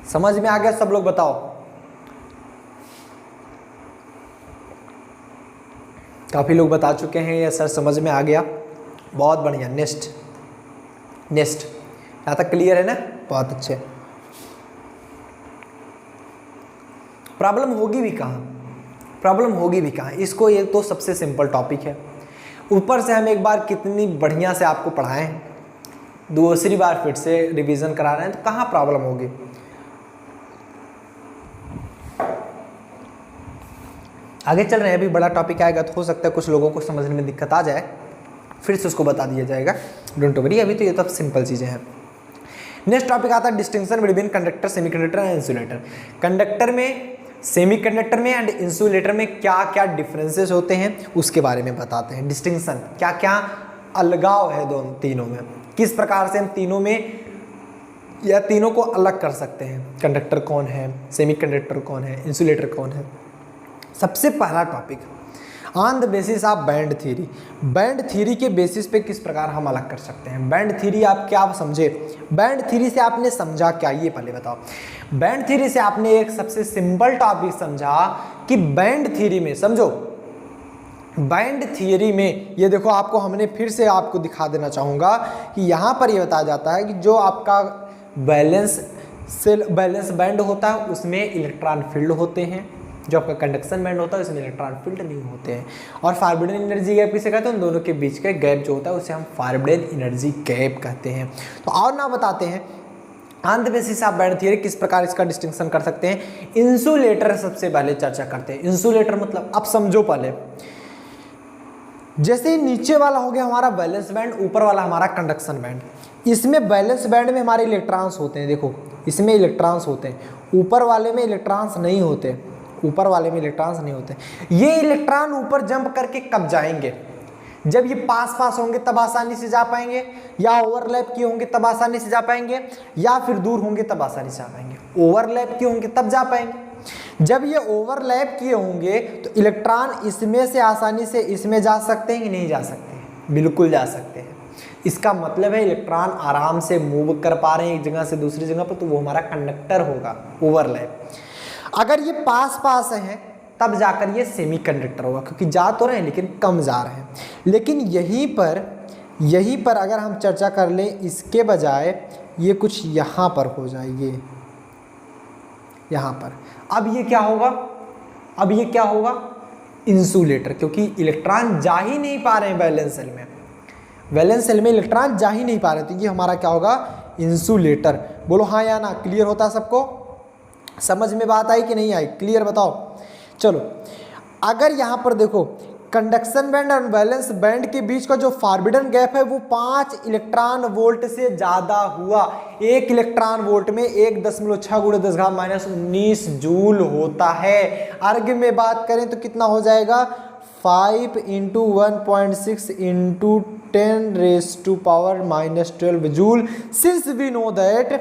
समझ में आ गया सब लोग बताओ। काफी लोग बता चुके हैं यस सर समझ में आ गया, बहुत बढ़िया। नेक्स्ट यहाँ तक क्लियर है ना? बहुत अच्छे। प्रॉब्लम होगी भी कहाँ? प्रॉब्लम होगी भी कहाँ? इसको ये तो सबसे सिंपल टॉपिक है, ऊपर से हम एक बार कितनी बढ़िया से आपको पढ़ाएं, दूसरी बार फिर से रिवीजन करा रहे हैं, तो कहाँ प्रॉब्लम होगी? आगे चल रहे हैं, अभी बड़ा टॉपिक आएगा तो हो सकता है कुछ लोगों को समझने में दिक्कत आ जाए, फिर से उसको बता दिया जाएगा, डोंट वरी। अभी तो ये तो सिंपल चीज़ें हैं। नेक्स्ट टॉपिक आता है distinction between conductor, semiconductor and insulator. Conductor में, सेमीकंडक्टर में एंड इंसुलेटर में क्या क्या डिफरेंसेस होते हैं उसके बारे में बताते हैं। डिस्टिंक्शन, क्या क्या अलगाव है दोनों तीनों में, किस प्रकार से हम तीनों में या तीनों को अलग कर सकते हैं। कंडक्टर कौन है, सेमीकंडक्टर कौन है, इंसुलेटर कौन है। सबसे पहला topic on the basis of band theory. Band theory के बेसिस पे किस प्रकार हम अलग कर सकते हैं। बैंड थ्योरी आप क्या समझे, बैंड थ्योरी से आपने समझा क्या, ये पहले बताओ। बैंड थ्योरी से आपने एक सबसे सिंपल टॉपिक समझा कि बैंड थ्योरी में, समझो बैंड थ्योरी में, ये देखो आपको हमने फिर से आपको दिखा देना चाहूँगा कि यहाँ पर ये बताया जाता है कि जो आपका बैलेंस बैंड होता है उसमें इलेक्ट्रॉन फील्ड होते हैं, जो आपका कंडक्शन बैंड होता है उसमें इलेक्ट्रॉन फील्ड नहीं होते हैं। और फॉरबिडन एनर्जी गैप किसे कहते हैं? उन दोनों के बीच का गैप जो होता है उसे हम फॉरबिडन एनर्जी गैप कहते हैं। तो और ना बताते हैं on the basis of band theory किस प्रकार इसका डिस्टिंक्शन कर सकते हैं। इंसुलेटर सबसे पहले चर्चा करते हैं। इंसुलेटर मतलब अब समझो पहले, जैसे नीचे वाला हो गया हमारा बैलेंस बैंड, ऊपर वाला हमारा कंडक्शन बैंड। इसमें बैलेंस बैंड में हमारे इलेक्ट्रॉन्स होते हैं, देखो इसमें इलेक्ट्रॉन्स होते हैं, ऊपर वाले में इलेक्ट्रॉन्स नहीं होते, ऊपर वाले में इलेक्ट्रॉन्स नहीं होते। ये इलेक्ट्रॉन ऊपर जंप करके कब जाएंगे? जब ये पास पास होंगे तब आसानी से जा पाएंगे, या ओवरलैप किए होंगे तब आसानी से जा पाएंगे, या फिर दूर होंगे तब आसानी से जा पाएंगे। ओवरलैप किए होंगे तब जा पाएंगे। जब ये ओवरलैप किए होंगे तो इलेक्ट्रॉन इसमें से आसानी से इसमें जा सकते हैं कि नहीं जा सकते हैं? बिल्कुल जा सकते हैं। इसका मतलब है इलेक्ट्रॉन आराम से मूव कर पा रहे हैं एक जगह से दूसरी जगह पर, तो वो हमारा कंडक्टर होगा, ओवरलैप। अगर ये पास पास हैं तब जाकर ये सेमीकंडक्टर होगा, क्योंकि जा तो रहे हैं लेकिन कम जा रहे हैं। लेकिन यहीं पर अगर हम चर्चा कर लें, इसके बजाय ये कुछ यहाँ पर हो जाए, ये यहाँ पर, अब ये क्या होगा? अब ये क्या होगा? इंसुलेटर, क्योंकि इलेक्ट्रॉन जा ही नहीं पा रहे हैं वैलेंस सेल में, वैलेंस सेल में इलेक्ट्रॉन जा ही नहीं पा रहे, तो ये हमारा क्या होगा? इंसुलेटर। बोलो हाँ या ना, क्लियर होता है सबको? समझ में बात आई कि नहीं आई? क्लियर बताओ। चलो अगर यहाँ पर देखो कंडक्शन बैंड और वैलेंस बैंड के बीच का जो फॉरबिडन गैप है वो 5 इलेक्ट्रॉन वोल्ट से ज़्यादा हुआ। 1 इलेक्ट्रॉन वोल्ट में 1.6 × 10⁻19 जूल होता है। अर्ग में बात करें तो कितना हो जाएगा? 5 × 1.6 × 10⁻⁻12 joule. Since we know that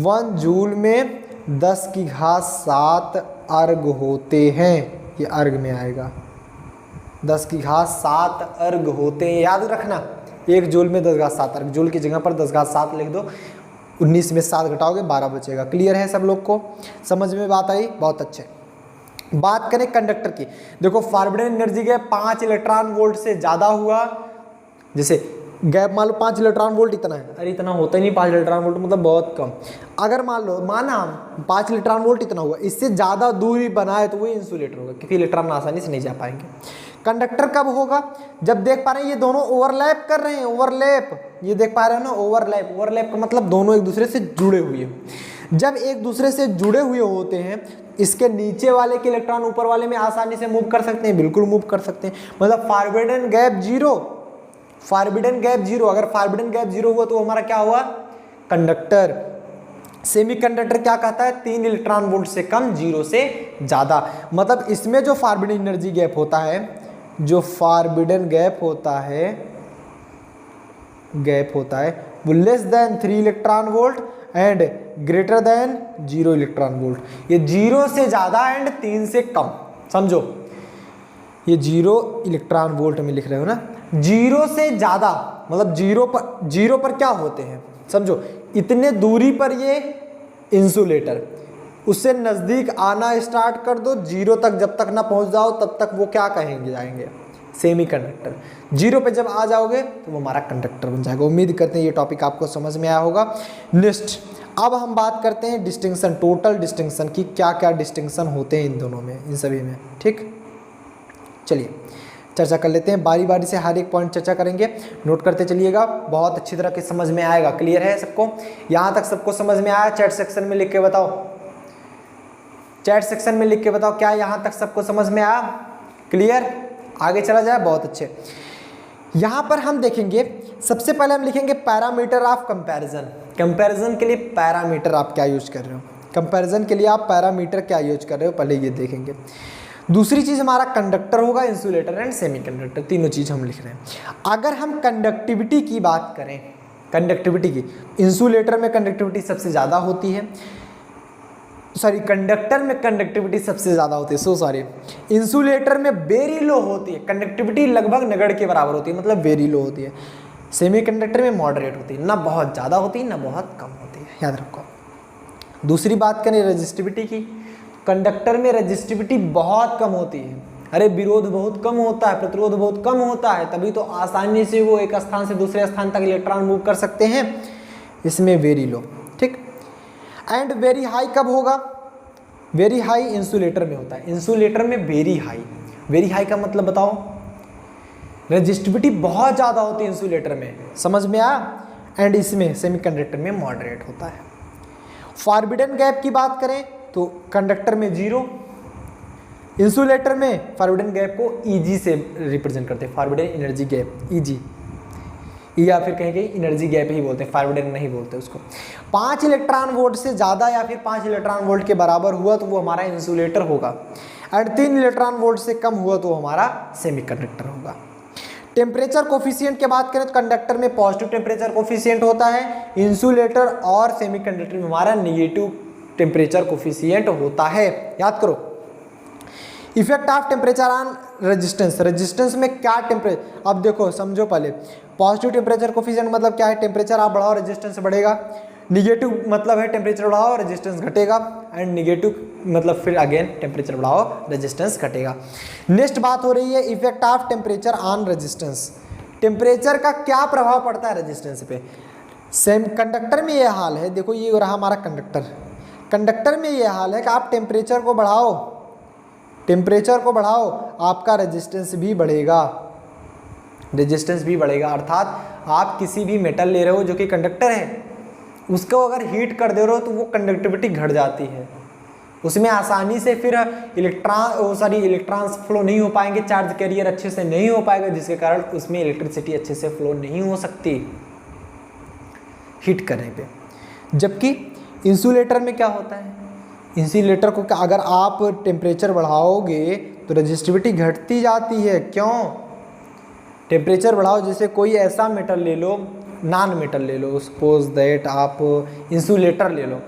1 joule में 10⁻7 अर्ग होते हैं, ये अर्ग में आएगा, 10⁻7 अर्ग होते हैं। याद रखना 1 जूल में 10⁻7 अर्ग, जूल की जगह पर 10⁻7 लिख दो, 19 में 7 घटाओगे 12 बचेगा। क्लियर है सब लोग को? समझ में बात आई? बहुत अच्छे। बात करें कंडक्टर की, देखो forbidden energy gap 5 electron volt से ज़्यादा हुआ। जैसे गैप मान लो 5 इलेक्ट्रॉन वोल्ट इतना है, अरे इतना होता ही नहीं 5 इलेक्ट्रॉन वोल्ट, मतलब बहुत कम। अगर माना 5 इलेक्ट्रॉन वोल्ट इतना हुआ, इससे ज़्यादा दूरी बनाए तो वो इंसुलेटर होगा, क्योंकि इलेक्ट्रॉन आसानी से नहीं जा पाएंगे। कंडक्टर कब होगा? जब देख पा रहे हैं ये दोनों ओवरलैप कर रहे हैं, ओवरलैप, ये देख पा रहे हो ना, ओवरलैप। ओवरलैप का मतलब दोनों एक दूसरे से जुड़े हुए हैं। जब एक दूसरे से जुड़े हुए होते हैं, इसके नीचे वाले के इलेक्ट्रॉन ऊपर वाले में आसानी से मूव कर सकते हैं, बिल्कुल मूव कर सकते हैं। मतलब forbidden gap zero, forbidden gap zero. अगर फॉरबिडन गैप जीरो हुआ तो हमारा क्या हुआ? कंडक्टर। सेमीकंडक्टर क्या कहता है, 3 इलेक्ट्रॉन वोल्ट से कम, 0 से ज़्यादा। मतलब इसमें जो फॉरबिडन एनर्जी गैप होता है, जो फॉरबिडन गैप होता है वो less than 3 electron volt and greater than 0 electron volt. ये 0 से ज़्यादा एंड 3 से कम, समझो ये 0 इलेक्ट्रॉन वोल्ट में लिख रहे हो ना, 0 से ज़्यादा मतलब 0 पर क्या होते हैं, समझो इतने दूरी पर ये इंसुलेटर, उससे नज़दीक आना स्टार्ट कर दो, 0 तक जब तक ना पहुंच जाओ तब तक वो क्या कहेंगे जाएंगे, सेमीकंडक्टर। 0 पे जब आ जाओगे तो वो हमारा कंडक्टर बन जाएगा। उम्मीद करते हैं ये टॉपिक आपको समझ में आया होगा। नेक्स्ट अब हम बात करते हैं डिस्टिंक्शन, टोटल डिस्टिंक्शन की, क्या क्या डिस्टिंक्शन होते हैं इन दोनों में, इन सभी में। ठीक, चलिए चर्चा कर लेते हैं, बारी बारी से हर एक पॉइंट चर्चा करेंगे, नोट करते चलिएगा, बहुत अच्छी तरह के समझ में आएगा। क्लियर है सबको? यहाँ तक सबको समझ में आया? चैट सेक्शन में लिख के बताओ, चैट सेक्शन में लिख के बताओ क्या यहाँ तक सबको समझ में आया? क्लियर? आगे चला जाए, बहुत अच्छे। यहाँ पर हम देखेंगे, सबसे पहले हम लिखेंगे पैरामीटर ऑफ कंपैरिजन। कंपैरिजन के लिए पैरामीटर आप क्या यूज कर रहे हो, कंपैरिजन के लिए आप पैरामीटर क्या यूज कर रहे हो, पहले ये देखेंगे। दूसरी चीज़ हमारा कंडक्टर होगा, इंसुलेटर एंड सेमीकंडक्टर, तीनों चीज़ हम लिख रहे हैं। अगर हम कंडक्टिविटी की बात करें, कंडक्टिविटी की, इंसुलेटर में कंडक्टिविटी सबसे ज़्यादा होती है, सॉरी कंडक्टर में कंडक्टिविटी सबसे ज़्यादा होती है, सॉरी इंसुलेटर में वेरी लो होती है, कंडक्टिविटी लगभग नगण्य के बराबर होती है, मतलब वेरी लो होती है। सेमीकंडक्टर में मॉडरेट होती है, ना बहुत ज़्यादा होती है ना बहुत कम होती है, याद रखो। दूसरी बात करें रेजिस्टिविटी की, कंडक्टर में रेजिस्टिविटी बहुत कम होती है, अरे विरोध बहुत कम होता है, प्रतिरोध बहुत कम होता है, तभी तो आसानी से वो एक स्थान से दूसरे स्थान तक इलेक्ट्रॉन मूव कर सकते हैं। इसमें वेरी लो, ठीक। एंड वेरी हाई कब होगा? वेरी हाई इंसुलेटर में होता है, इंसुलेटर में वेरी हाई। वेरी हाई का मतलब बताओ? रेजिस्टिविटी बहुत ज़्यादा होती है इंसुलेटर में, समझ में आया? एंड इसमें सेमीकंडक्टर में मॉडरेट होता है। फॉरबिडन गैप की बात करें तो कंडक्टर में 0, इंसुलेटर में फॉरबिडन गैप को Eg से रिप्रेजेंट करते हैं, फॉरबिडन एनर्जी गैप, Eg, या फिर कहीं कहीं एनर्जी गैप ही बोलते हैं, फॉरबिडन नहीं बोलते उसको। 5 इलेक्ट्रॉन वोल्ट से ज़्यादा या फिर 5 इलेक्ट्रॉन वोल्ट के बराबर हुआ तो वो हमारा इंसुलेटर होगा, और 3 इलेक्ट्रॉन वोल्ट से कम हुआ तो हमारा सेमीकंडक्टर होगा। टेम्परेचर कोफिशिएंट की बात करें तो कंडक्टर में पॉजिटिव टेम्परेचर कोफिशिएंट होता है, इंसुलेटर और सेमीकंडक्टर में हमारा नेगेटिव टेम्परेचर कोफिशिएंट होता है, याद करो। Effect of temperature on resistance, resistance में क्या टेम्परेचर, अब देखो समझो पहले, पॉजिटिव टेम्परेचर कोफिशिएंट मतलब क्या है, टेम्परेचर आप बढ़ाओ रेजिस्टेंस बढ़ेगा, निगेटिव मतलब है टेम्परेचर बढ़ाओ रेजिस्टेंस घटेगा, एंड निगेटिव मतलब फिर अगेन टेम्परेचर बढ़ाओ रेजिस्टेंस घटेगा। नेक्स्ट बात हो रही है effect of temperature on resistance, temperature का क्या प्रभाव पड़ता है रेजिस्टेंस पे। सेम कंडक्टर में ये हाल है, देखो ये रहा हमारा कंडक्टर, कंडक्टर में ये हाल है कि आप टेम्परेचर को बढ़ाओ, टेम्परेचर को बढ़ाओ, आपका रेजिस्टेंस भी बढ़ेगा, रेजिस्टेंस भी बढ़ेगा। अर्थात आप किसी भी मेटल ले रहे हो जो कि कंडक्टर है, उसको अगर हीट कर दे रहे हो तो वो कंडक्टिविटी घट जाती है, उसमें आसानी से फिर इलेक्ट्रॉन्स फ्लो नहीं हो पाएंगे, चार्ज कैरियर अच्छे से नहीं हो पाएगा, जिसके कारण उसमें इलेक्ट्रिसिटी अच्छे से फ्लो नहीं हो सकती हीट करने पे। जबकि इंसुलेटर में क्या होता है, इंसुलेटर को अगर आप टेम्परेचर बढ़ाओगे तो रेजिस्टिविटी घटती जाती है। क्यों? टेम्परेचर बढ़ाओ, जैसे कोई ऐसा मेटल ले लो, नॉन मेटल ले लो, सपोज दैट आप इंसुलेटर ले लो,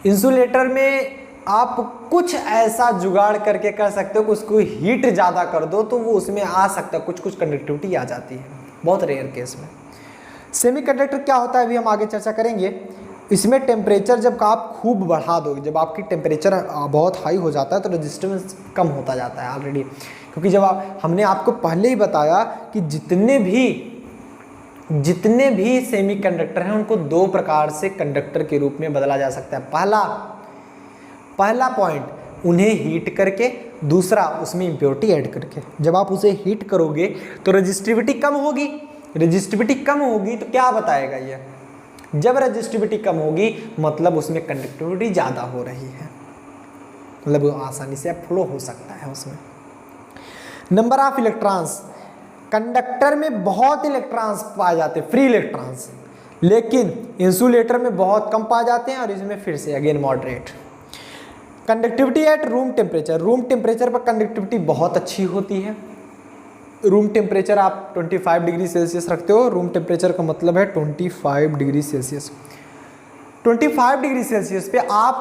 इंसुलेटर में आप कुछ ऐसा जुगाड़ करके कर सकते हो कि उसको हीट ज़्यादा कर दो तो वो उसमें आ सकता है, कुछ कुछ कंडक्टिविटी आ जाती है, बहुत रेयर केस में। सेमीकंडक्टर क्या होता है अभी हम आगे चर्चा करेंगे। इसमें टेम्परेचर जब आप खूब बढ़ा दोगे, जब आपकी टेम्परेचर बहुत हाई हो जाता है तो रेजिस्टेंस कम होता जाता है ऑलरेडी, क्योंकि जब हमने आपको पहले ही बताया कि जितने भी सेमीकंडक्टर हैं उनको 2 प्रकार से कंडक्टर के रूप में बदला जा सकता है। पहला पॉइंट, उन्हें हीट करके, दूसरा उसमें इम्प्योरिटी ऐड करके। जब आप उसे हीट करोगे तो रेजिस्टिविटी कम होगी, रेजिस्टिविटी कम होगी तो क्या बताएगा ये, जब रेजिस्टिविटी कम होगी मतलब उसमें कंडक्टिविटी ज़्यादा हो रही है, मतलब वो आसानी से फ्लो हो सकता है उसमें। नंबर ऑफ इलेक्ट्रॉन्स, कंडक्टर में बहुत इलेक्ट्रॉन्स पाए जाते हैं, फ्री इलेक्ट्रॉन्स, लेकिन इंसुलेटर में बहुत कम पाए जाते हैं और इसमें फिर से again moderate. Conductivity at room temperature, room temperature पर कंडक्टिविटी बहुत अच्छी होती है। रूम टेम्परेचर आप 25 डिग्री सेल्सियस रखते हो, रूम टेम्परेचर का मतलब है 25 डिग्री सेल्सियस। 25 डिग्री सेल्सियस पे आप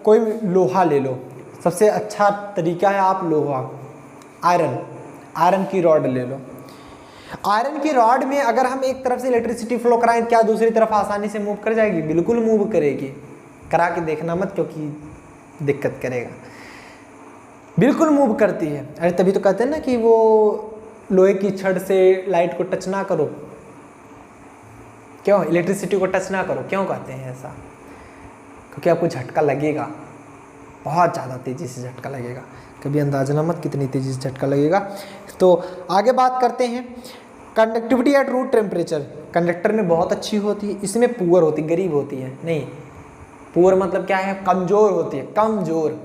कोई लोहा ले लो, सबसे अच्छा तरीका है आप लोहा, आयरन की रॉड ले लो। आयरन की रॉड में अगर हम एक तरफ से इलेक्ट्रिसिटी फ्लो कराएं, क्या दूसरी तरफ आसानी से मूव कर जाएगी? बिल्कुल मूव करेगी। करा के देखना मत, क्योंकि दिक्कत करेगा। बिल्कुल मूव करती है। अरे तभी तो कहते हैं ना कि वो लोहे की छड़ से लाइट को टच ना करो, क्यों? इलेक्ट्रिसिटी को टच ना करो, क्यों कहते हैं ऐसा? क्योंकि आपको झटका लगेगा, बहुत ज़्यादा तेज़ी से झटका लगेगा। कभी अंदाजा ना मत कितनी तेज़ी से झटका लगेगा। तो आगे बात करते हैं conductivity at room temperature. Conductor में बहुत अच्छी होती है, इसमें पुअर होती, गरीब होती है। नहीं, पुअर मतलब क्या है? कमज़ोर होती है, कमज़ोर।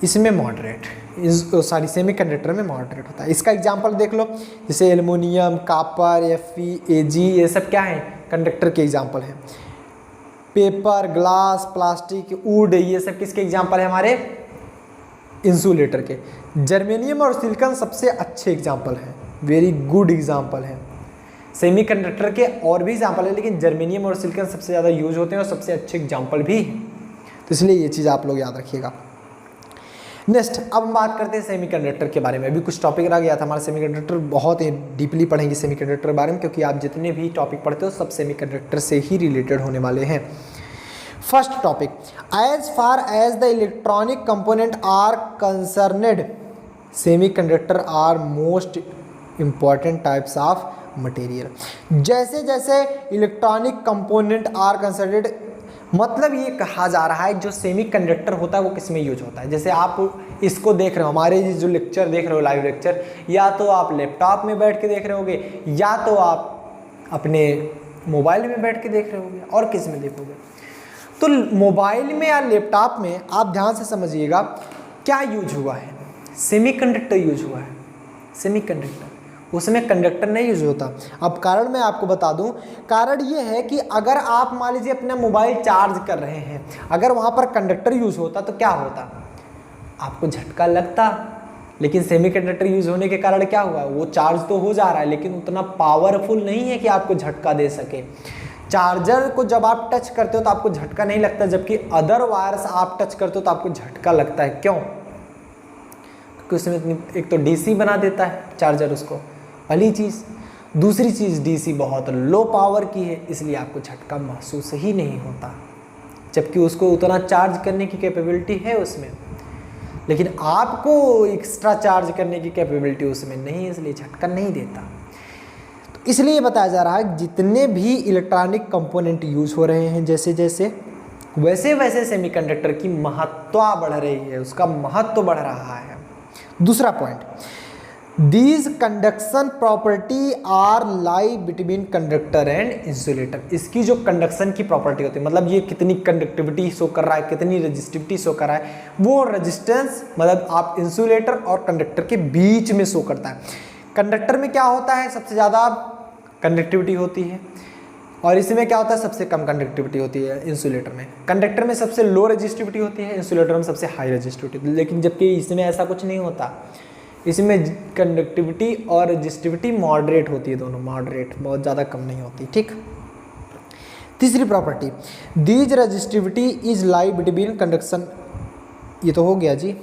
इसमें मॉडरेट, सेमी कंडक्टर में मॉडरेट होता है। इसका एग्जांपल देख लो, जैसे एल्युमिनियम, कॉपर, Fe, Ag, ये सब क्या है? कंडक्टर के एग्जांपल हैं। पेपर, ग्लास, प्लास्टिक, वुड, ये सब किसके एग्जांपल है? हमारे इंसुलेटर के। जर्मेनियम और सिलिकॉन सबसे अच्छे एग्जांपल हैं, वेरी गुड एग्जांपल हैं। सेमी कंडक्टर के और भी एग्जांपल है, लेकिन जर्मेनियम और सिलिकॉन सबसे ज़्यादा यूज होते हैं और सबसे अच्छे एग्जांपल भी हैं। तो इसलिए ये चीज़ आप लोग याद रखिएगा। नेक्स्ट, अब हम बात करते हैं सेमीकंडक्टर के बारे में। अभी कुछ टॉपिक रह गया था हमारा सेमीकंडक्टर, बहुत ही डीपली पढ़ेंगे सेमीकंडक्टर के बारे में, क्योंकि आप जितने भी टॉपिक पढ़ते हो सब सेमीकंडक्टर से ही रिलेटेड होने वाले हैं। First topic, as far as the electronic component are concerned, semiconductor are most important types of material. जैसे जैसे इलेक्ट्रॉनिक कंपोनेंट आर कंसर्नेड, मतलब ये कहा जा रहा है जो सेमीकंडक्टर होता है वो किस में यूज होता है। जैसे आप इसको देख रहे हो, हमारे जो लेक्चर देख रहे हो, लाइव लेक्चर, या तो आप लैपटॉप में बैठ के देख रहे होगे, या तो आप अपने मोबाइल में बैठ के देख रहे होगे, और किस में देखोगे? तो मोबाइल में या लैपटॉप में आप ध्यान से समझिएगा क्या यूज हुआ है? सेमीकंडक्टर यूज हुआ है। सेमीकंडक्टर, उसमें कंडक्टर नहीं यूज होता। अब कारण मैं आपको बता दूं, कारण ये है कि अगर आप मान लीजिए अपना मोबाइल चार्ज कर रहे हैं, अगर वहाँ पर कंडक्टर यूज होता तो क्या होता? आपको झटका लगता। लेकिन सेमीकंडक्टर यूज होने के कारण क्या हुआ? वो चार्ज तो हो जा रहा है, लेकिन उतना पावरफुल नहीं है कि आपको झटका दे सके। चार्जर को जब आप टच करते हो तो आपको झटका नहीं लगता, जबकि अदर वायर्स आप टच करते हो तो आपको झटका लगता है। क्यों? क्योंकि उसमें एक तो डीसी बना देता है चार्जर उसको, पहली चीज़। दूसरी चीज़, डीसी बहुत लो पावर की है, इसलिए आपको झटका महसूस ही नहीं होता, जबकि उसको उतना चार्ज करने की कैपेबिलिटी है उसमें, लेकिन आपको एक्स्ट्रा चार्ज करने की कैपेबिलिटी उसमें नहीं है, इसलिए झटका नहीं देता। तो इसलिए बताया जा रहा है जितने भी इलेक्ट्रॉनिक कंपोनेंट यूज हो रहे हैं जैसे जैसे, वैसे वैसे सेमीकंडक्टर की महत्ता बढ़ रही है, उसका महत्व बढ़ रहा है। दूसरा point, these conduction property are lie between conductor and insulator. इसकी जो कंडक्शन की प्रॉपर्टी होती है, मतलब ये कितनी कंडक्टिविटी शो कर रहा है, कितनी रेजिस्टिविटी शो कर रहा है, वो रेजिस्टेंस मतलब आप इंसुलेटर और कंडक्टर के बीच में शो करता है। कंडक्टर में क्या होता है? सबसे ज़्यादा कंडक्टिविटी होती है, और इसमें क्या होता है? सबसे कम कंडक्टिविटी होती है इंसुलेटर में। कंडक्टर में सबसे लो रेजिस्टिविटी होती है, इंसुलेटर में सबसे हाई रेजिस्टिविटी। लेकिन जबकि इसमें ऐसा कुछ नहीं होता, इसमें कंडक्टिविटी और रेजिस्टिविटी मॉडरेट होती है, दोनों मॉडरेट, बहुत ज़्यादा कम नहीं होती। ठीक। तीसरी property, these resistivity is lie between conduction, ये तो हो गया जी।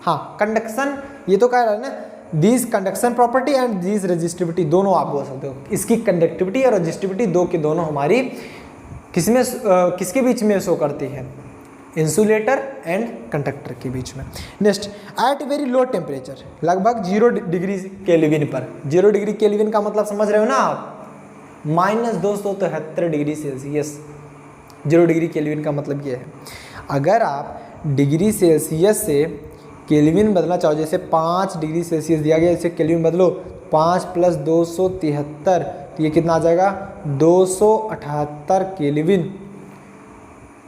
हाँ, कंडक्शन ये तो कह रहा है ना, these conduction property and these resistivity, दोनों आप बोल सकते हो। इसकी कंडक्टिविटी और रेजिस्टिविटी दो के दोनों हमारी किसमें किसके बीच में शो करती है? इंसुलेटर एंड कंडक्टर के बीच में। Next, at very low temperature, लगभग 0 डिग्री केल्विन पर। 0 डिग्री केल्विन का मतलब समझ रहे हो ना आप? -273 डिग्री सेल्सियस। 0 डिग्री केल्विन का मतलब ये है, अगर आप डिग्री सेल्सियस से केल्विन बदलना चाहो, जैसे 5 डिग्री सेल्सियस दिया गया, इसे केल्विन बदलो, 5 + 273, तो ये कितना आ जाएगा? 278 केल्विन।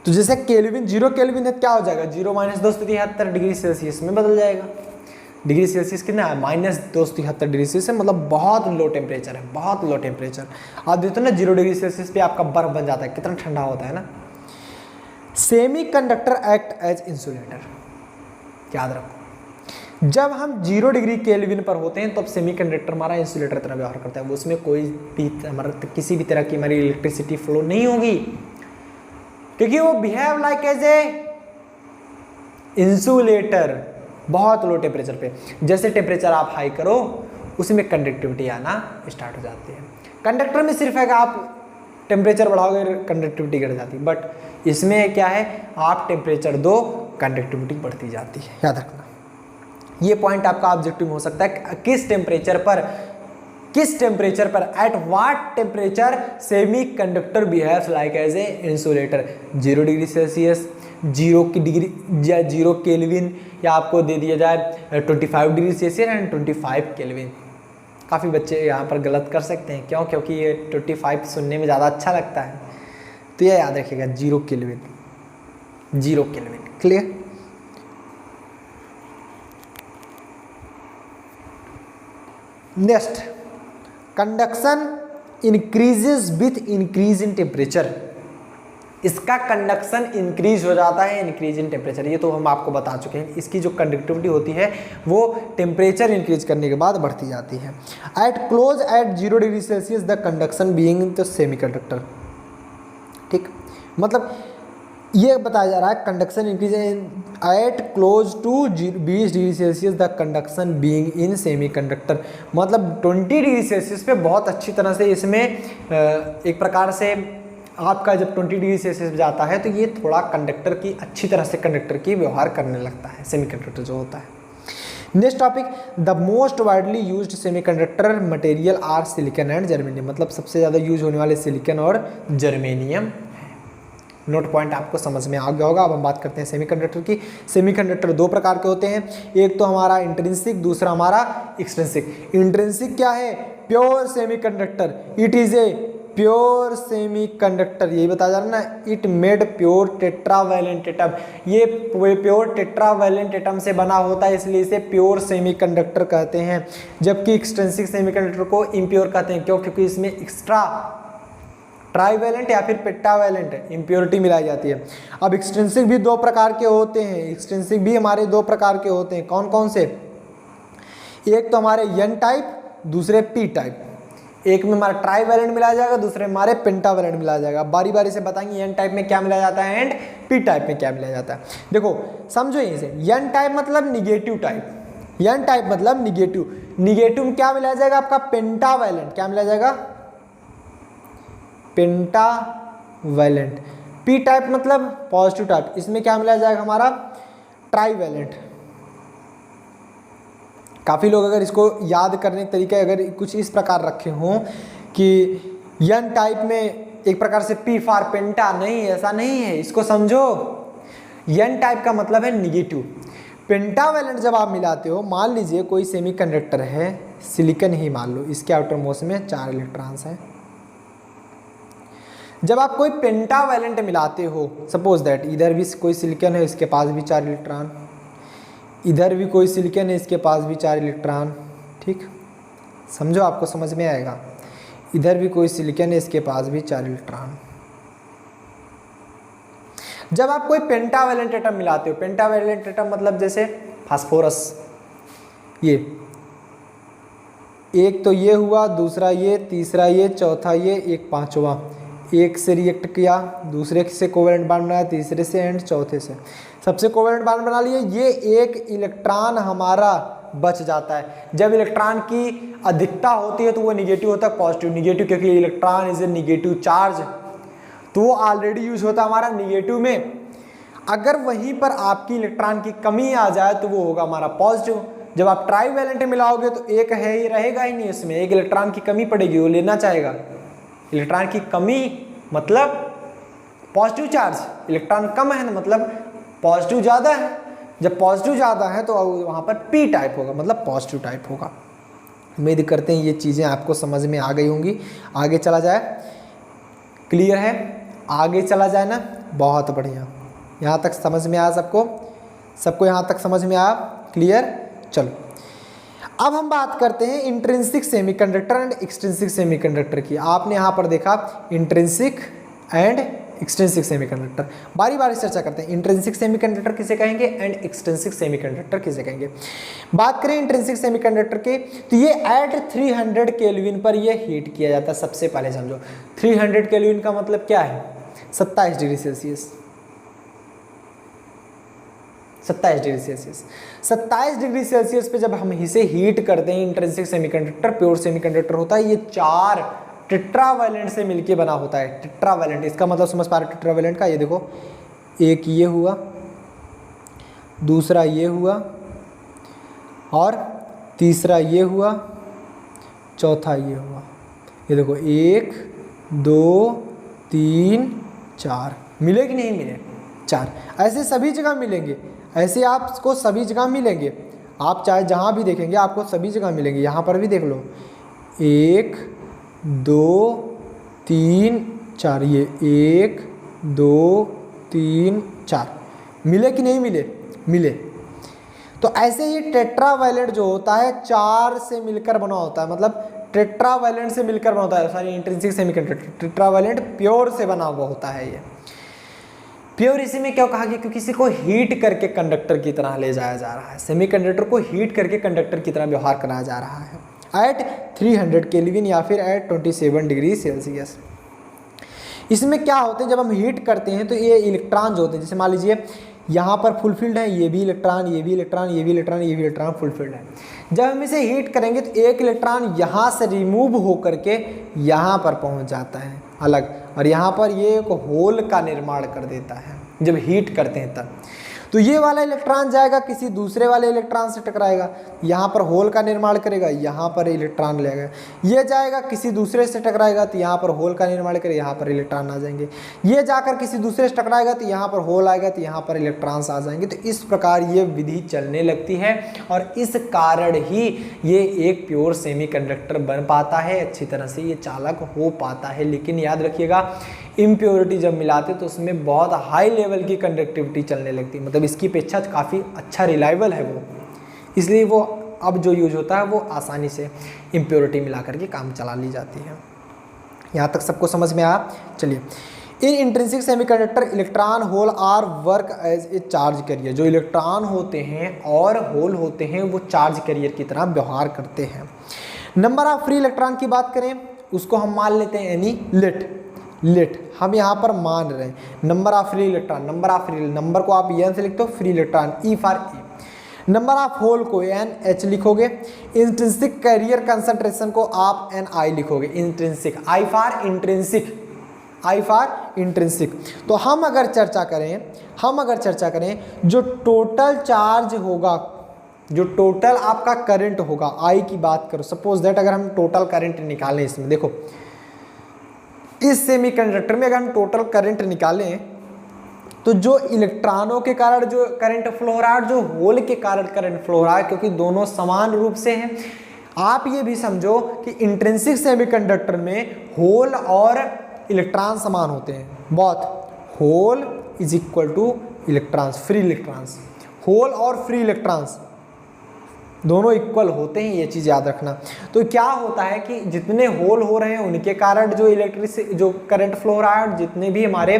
तो जैसे केल्विन 0 केल्विन है, क्या हो जाएगा? 0 - 273 डिग्री सेल्सियस में बदल जाएगा। डिग्री सेल्सियस कितना है, -273 डिग्री सेल्सियस, मतलब बहुत लो टेम्परेचर है, बहुत लो टेम्परेचर। आप देखते हो ना 0 डिग्री सेल्सियस पे आपका बर्फ बन जाता है, कितना ठंडा होता है ना। Semi conductor act as insulator, याद रखो जब हम 0 डिग्री केल्विन पर होते हैं तो सेमी कंडक्टर हमारा इंसुलेटर तरह व्यवहार करता है, वो उसमें कोई भी हमारा किसी भी तरह की हमारी इलेक्ट्रिसिटी फ्लो नहीं होगी, क्योंकि वो behave like as a insulator बहुत लो टेम्परेचर पे। जैसे टेम्परेचर आप हाई करो उसमें कंडक्टिविटी आना स्टार्ट हो जाती है। कंडक्टर में सिर्फ है कि आप टेम्परेचर बढ़ाओगे कंडक्टिविटी घट जाती है, बट इसमें क्या है, आप टेम्परेचर दो कंडक्टिविटी बढ़ती जाती है, याद रखना। ये पॉइंट आपका ऑब्जेक्टिव हो सकता है, किस टेम्परेचर पर at what temperature semi conductor behaves like as a insulator. 0 degree Celsius, 0 की डिग्री या 0 केल्विन, या आपको दे दिया जाए 25 डिग्री सेल्सियस एंड 25 केल्विन। काफ़ी बच्चे यहाँ पर गलत कर सकते हैं, क्यों? क्योंकि ये 25 सुनने में ज़्यादा अच्छा लगता है, तो ये याद रखिएगा 0 kelvin, 0 kelvin. Clear? Next, conduction increases with increase in temperature. इसका कंडक्शन इंक्रीज हो जाता है इंक्रीज इन टेम्परेचर, ये तो हम आपको बता चुके हैं। इसकी जो कंडक्टिविटी होती है वो टेम्परेचर इंक्रीज करने के बाद बढ़ती जाती है। At close at 0 degree Celsius the conduction being the semi conductor. ठीक, मतलब ये बताया जा रहा है conduction increase at close to 20 degree Celsius the conduction being in semi conductor, मतलब 20 डिग्री सेल्सियस पे बहुत अच्छी तरह से इसमें एक प्रकार से आपका जब 20 डिग्री सेल्सियस जाता है तो ये थोड़ा कंडक्टर की अच्छी तरह से कंडक्टर की व्यवहार करने लगता है, सेमी कंडक्टर जो होता है। Next topic, the most widely used semi conductor material are silicon and germanium, मतलब सबसे ज़्यादा यूज होने वाले सिलिकॉन और जर्मेनियम। नोट पॉइंट आपको समझ में आ गया होगा। अब हम बात करते हैं सेमीकंडक्टर की। सेमीकंडक्टर दो प्रकार के होते हैं, एक तो हमारा इंट्रिंसिक, दूसरा हमारा एक्सट्रिंसिक। इंट्रिंसिक क्या है? Pure semiconductor, it is a pure semiconductor, यही बताया जा रहा है ना, it made pure tetravalent atom, ये प्योर टेट्रावैलेंट एटम से बना होता है, इसलिए इसे प्योर सेमीकंडक्टर कहते हैं। जबकि एक्सट्रिंसिक सेमीकंडक्टर को इम्प्योर कहते हैं, क्यों? क्योंकि इसमें एक्स्ट्रा ट्राईवैलेंट या फिर पेट्टावैलेंट इम्प्योरिटी मिलाई जाती है। अब एक्सट्रिंसिक भी दो प्रकार के होते हैं, एक्सट्रिंसिक भी हमारे दो प्रकार के होते हैं। कौन कौन से? एक तो हमारे एन टाइप, दूसरे पी टाइप। एक में हमारा ट्राईवैलेंट मिलाया जाएगा, दूसरे में हमारे पेंटावैलेंट मिलाया जाएगा। बारी बारी से बताएंगे एन टाइप में क्या मिलाया जाता है एंड पी टाइप में क्या मिलाया जाता है। देखो समझो यहीं से, एन टाइप मतलब निगेटिव टाइप, एन टाइप मतलब निगेटिव, निगेटिव में क्या मिलाया जाएगा आपका? पेंटावैलेंट। क्या मिलाया जाएगा? पेंटावैलेंट। पी टाइप मतलब पॉजिटिव टाइप, इसमें क्या मिलाया जाएगा हमारा? ट्राईवैलेंट। काफ़ी लोग अगर इसको याद करने के तरीके अगर कुछ इस प्रकार रखे हों कि एन टाइप में एक प्रकार से पी फॉर पेंटा, नहीं, ऐसा नहीं है, इसको समझो। एन टाइप का मतलब है निगेटिव। पेंटावैलेंट जब आप मिलाते हो, मान लीजिए कोई सेमीकंडक्टर है, सिलिकॉन ही मान लो, इसके आउटर मोस्ट में 4 इलेक्ट्रॉन्स हैं। जब आप कोई पेंटावैलेंट मिलाते हो, सपोज दैट इधर भी कोई सिलिकॉन है, इसके पास भी 4 इलेक्ट्रॉन, इधर भी कोई सिलिकॉन है, इसके पास भी 4 इलेक्ट्रॉन। ठीक, समझो, आपको समझ में आएगा। इधर भी कोई सिलिकॉन है, इसके पास भी 4 इलेक्ट्रॉन। जब आप कोई पेंटावैलेंट एटम मिलाते हो, पेंटावैलेंट एटम मतलब जैसे फास्फोरस, ये एक तो ये हुआ, दूसरा ये, तीसरा ये, चौथा ये, एक पांचवा, एक से रिएक्ट किया, दूसरे से कोवैलेंट बॉन्ड बनाया, तीसरे से एंड चौथे से, सबसे कोवैलेंट बॉन्ड बना लिए, ये एक इलेक्ट्रॉन हमारा बच जाता है। जब इलेक्ट्रॉन की अधिकता होती है तो वो निगेटिव होता है, पॉजिटिव। निगेटिव क्योंकि electron is a negative charge, तो वो ऑलरेडी यूज होता है हमारा निगेटिव में। अगर वहीं पर आपकी इलेक्ट्रॉन की कमी आ जाए तो वो होगा हमारा पॉजिटिव। जब आप ट्राईवैलेंट मिलाओगे तो एक है ही रहेगा ही नहीं, उसमें एक इलेक्ट्रॉन की कमी पड़ेगी, वो लेना चाहेगा। इलेक्ट्रॉन की कमी मतलब पॉजिटिव चार्ज, इलेक्ट्रॉन कम है ना मतलब पॉजिटिव ज़्यादा है। जब पॉजिटिव ज़्यादा है तो वहाँ पर पी टाइप होगा, मतलब पॉजिटिव टाइप होगा। उम्मीद करते हैं ये चीज़ें आपको समझ में आ गई होंगी। आगे चला जाए, क्लियर है? आगे चला जाए ना, बहुत बढ़िया। यहाँ तक समझ में आया सबको? सबको यहाँ तक समझ में आया? क्लियर? चलो अब हम बात करते हैं intrinsic semiconductor and extrinsic semiconductor की। आपने यहाँ पर देखा इंट्रिंसिक एंड एक्सट्रिंसिक सेमीकंडक्टर, बारी बारी चर्चा करते हैं। इंट्रिंसिक सेमीकंडक्टर किसे कहेंगे एंड एक्सट्रिंसिक सेमीकंडक्टर किसे कहेंगे। बात करें इंट्रिंसिक सेमीकंडक्टर के, तो ये एट 300 केल्विन पर ये हीट किया जाता है। सबसे पहले समझो 300 केल्विन का मतलब क्या है, 27 degree Celsius. 27 degree Celsius, 27 degree Celsius पे जब हम इसे हीट करते हैं, इंट्रिंसिक सेमीकंडक्टर प्योर सेमीकंडक्टर होता है। ये 4 टेट्रावैलेंट से मिलके बना होता है। टेट्रावैलेंट, इसका मतलब समझ पा रहे टेट्रावैलेंट का, ये देखो एक ये हुआ, दूसरा ये हुआ और तीसरा ये हुआ, चौथा ये हुआ। ये देखो 1 2 3 4, मिले कि नहीं मिले, 4। ऐसे सभी जगह मिलेंगे, ऐसे आपको सभी जगह मिलेंगे। आप चाहे जहाँ भी देखेंगे आपको सभी जगह मिलेंगे। यहाँ पर भी देख लो 1 2 3 4, ये 1 2 3 4, मिले कि नहीं मिले, मिले। तो ऐसे ये टेट्रावैलेंट जो होता है 4 से मिलकर बना होता है, मतलब टेट्रावैलेंट से मिलकर बना होता है। Sorry, intrinsic semiconductor tetravalent pure से बना हुआ होता है। ये प्योर इसी में क्या कहा गया, क्योंकि किसी को हीट करके कंडक्टर की तरह ले जाया जा रहा है। सेमीकंडक्टर को हीट करके कंडक्टर की तरह व्यवहार कराया जा रहा है एट 300 केल्विन या फिर एट 27 डिग्री सेल्सियस। इसमें क्या होते हैं, जब हम हीट करते हैं तो ये इलेक्ट्रॉन जो होते हैं, जैसे मान लीजिए यहाँ पर फुलफिल्ड है, ये भी इलेक्ट्रॉन, ये भी इलेक्ट्रॉन, ये भी इलेक्ट्रॉन, ये भी इलेक्ट्रॉन फुलफिल्ड है। जब हम इसे हीट करेंगे तो एक इलेक्ट्रॉन यहाँ से रिमूव होकर के यहाँ पर पहुँच जाता है अलग, और यहाँ पर ये एक होल का निर्माण कर देता है जब हीट करते हैं तब। तो ये वाला इलेक्ट्रॉन जाएगा किसी दूसरे वाले इलेक्ट्रॉन से टकराएगा, यहाँ पर होल का निर्माण करेगा, यहाँ पर इलेक्ट्रॉन लेगा। ये जाएगा किसी दूसरे से टकराएगा तो यहाँ पर होल का निर्माण करेगा, यहाँ पर इलेक्ट्रॉन आ जाएंगे। ये जाकर किसी दूसरे से टकराएगा तो यहाँ पर होल आएगा तो यहाँ पर इलेक्ट्रॉन्स आ जाएंगे। तो इस प्रकार ये विधि चलने लगती है और इस कारण ही ये एक प्योर सेमीकंडक्टर बन पाता है, अच्छी तरह से ये चालक हो पाता है। लेकिन याद रखिएगा इम्प्योरिटी जब मिलाते तो उसमें बहुत हाई लेवल की कंडक्टिविटी चलने लगती है, मतलब इसकी अपेक्षा काफ़ी अच्छा रिलायबल है वो, इसलिए वो अब जो यूज होता है वो आसानी से इम्प्योरिटी मिला करके काम चला ली जाती है। यहाँ तक सबको समझ में आया। चलिए, in intrinsic semiconductor electron hole are work as a charge carrier. जो इलेक्ट्रॉन होते हैं और होल होते हैं वो चार्ज कैरियर की तरह व्यवहार करते हैं। नंबर ऑफ फ्री इलेक्ट्रॉन की बात करें, उसको हम मान लेते हैं यानी लेट हम यहाँ पर मान रहे हैं number of free electron. Number of free, number को आप एन से लिखते हो, free electron E for E. Number of hole को एन एच लिखोगे। इंट्रिंसिक कैरियर कंसंट्रेशन को आप एन आई लिखोगे। Intrinsic I for intrinsic, I for intrinsic. तो हम अगर चर्चा करें जो टोटल चार्ज होगा, जो टोटल आपका करंट होगा, आई की बात करो, सपोज दैट अगर हम टोटल करंट निकालें, इसमें देखो इस सेमीकंडक्टर में अगर हम टोटल करंट निकालें तो जो इलेक्ट्रॉनों के कारण जो करंट फ्लो हो रहा है, जो होल के कारण करंट फ्लो हो रहा है, क्योंकि दोनों समान रूप से हैं। आप ये भी समझो कि इंट्रिंसिक सेमीकंडक्टर में होल और इलेक्ट्रॉन समान होते हैं बहुत। Hole is equal to electrons, free electrons. Hole और फ्री इलेक्ट्रॉन्स दोनों इक्वल होते हैं, ये चीज़ याद रखना। तो क्या होता है कि जितने होल हो रहे हैं उनके कारण जो करंट फ्लो हो रहा है, जितने भी हमारे,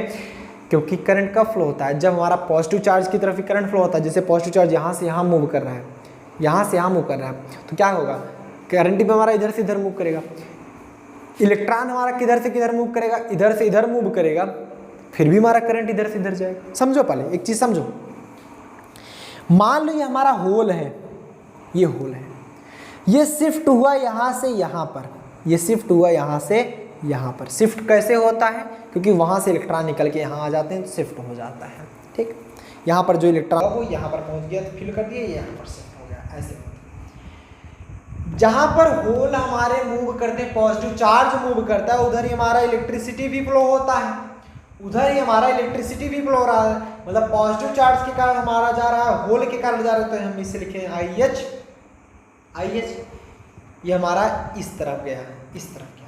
क्योंकि करंट कब फ्लो होता है, जब हमारा पॉजिटिव चार्ज की तरफ ही करंट फ्लो होता है। जैसे पॉजिटिव चार्ज यहाँ से यहाँ मूव कर रहा है, यहाँ से यहाँ मूव कर रहा है, तो क्या होगा, करंट भी हमारा इधर से इधर मूव करेगा। इलेक्ट्रॉन हमारा किधर से किधर मूव करेगा, इधर से इधर मूव करेगा, फिर भी हमारा करंट इधर से इधर जाएगा। समझो, पहले एक चीज़ समझो, मान लो ये हमारा होल है, ये होल है, ये शिफ्ट हुआ यहाँ से यहाँ पर, ये शिफ्ट हुआ यहाँ से यहाँ पर। शिफ्ट कैसे होता है, क्योंकि वहाँ से इलेक्ट्रॉन निकल के यहाँ आ जाते हैं तो शिफ्ट हो जाता है। ठीक, यहाँ पर जो इलेक्ट्रॉन वो यहाँ पर पहुँच गया तो फिल कर दिया, यहाँ पर शिफ्ट हो गया। ऐसे जहाँ पर होल हमारे मूव करते हैं, पॉजिटिव चार्ज मूव करता है, उधर ही हमारा इलेक्ट्रिसिटी भी फ्लो होता है, उधर ही हमारा इलेक्ट्रिसिटी भी फ्लो हो रहा है। मतलब पॉजिटिव चार्ज के कारण हमारा जा रहा है, होल के कारण जा रहा है, तो हम इसे लिखें आई एच। ये हमारा इस तरफ गया, इस तरफ गया।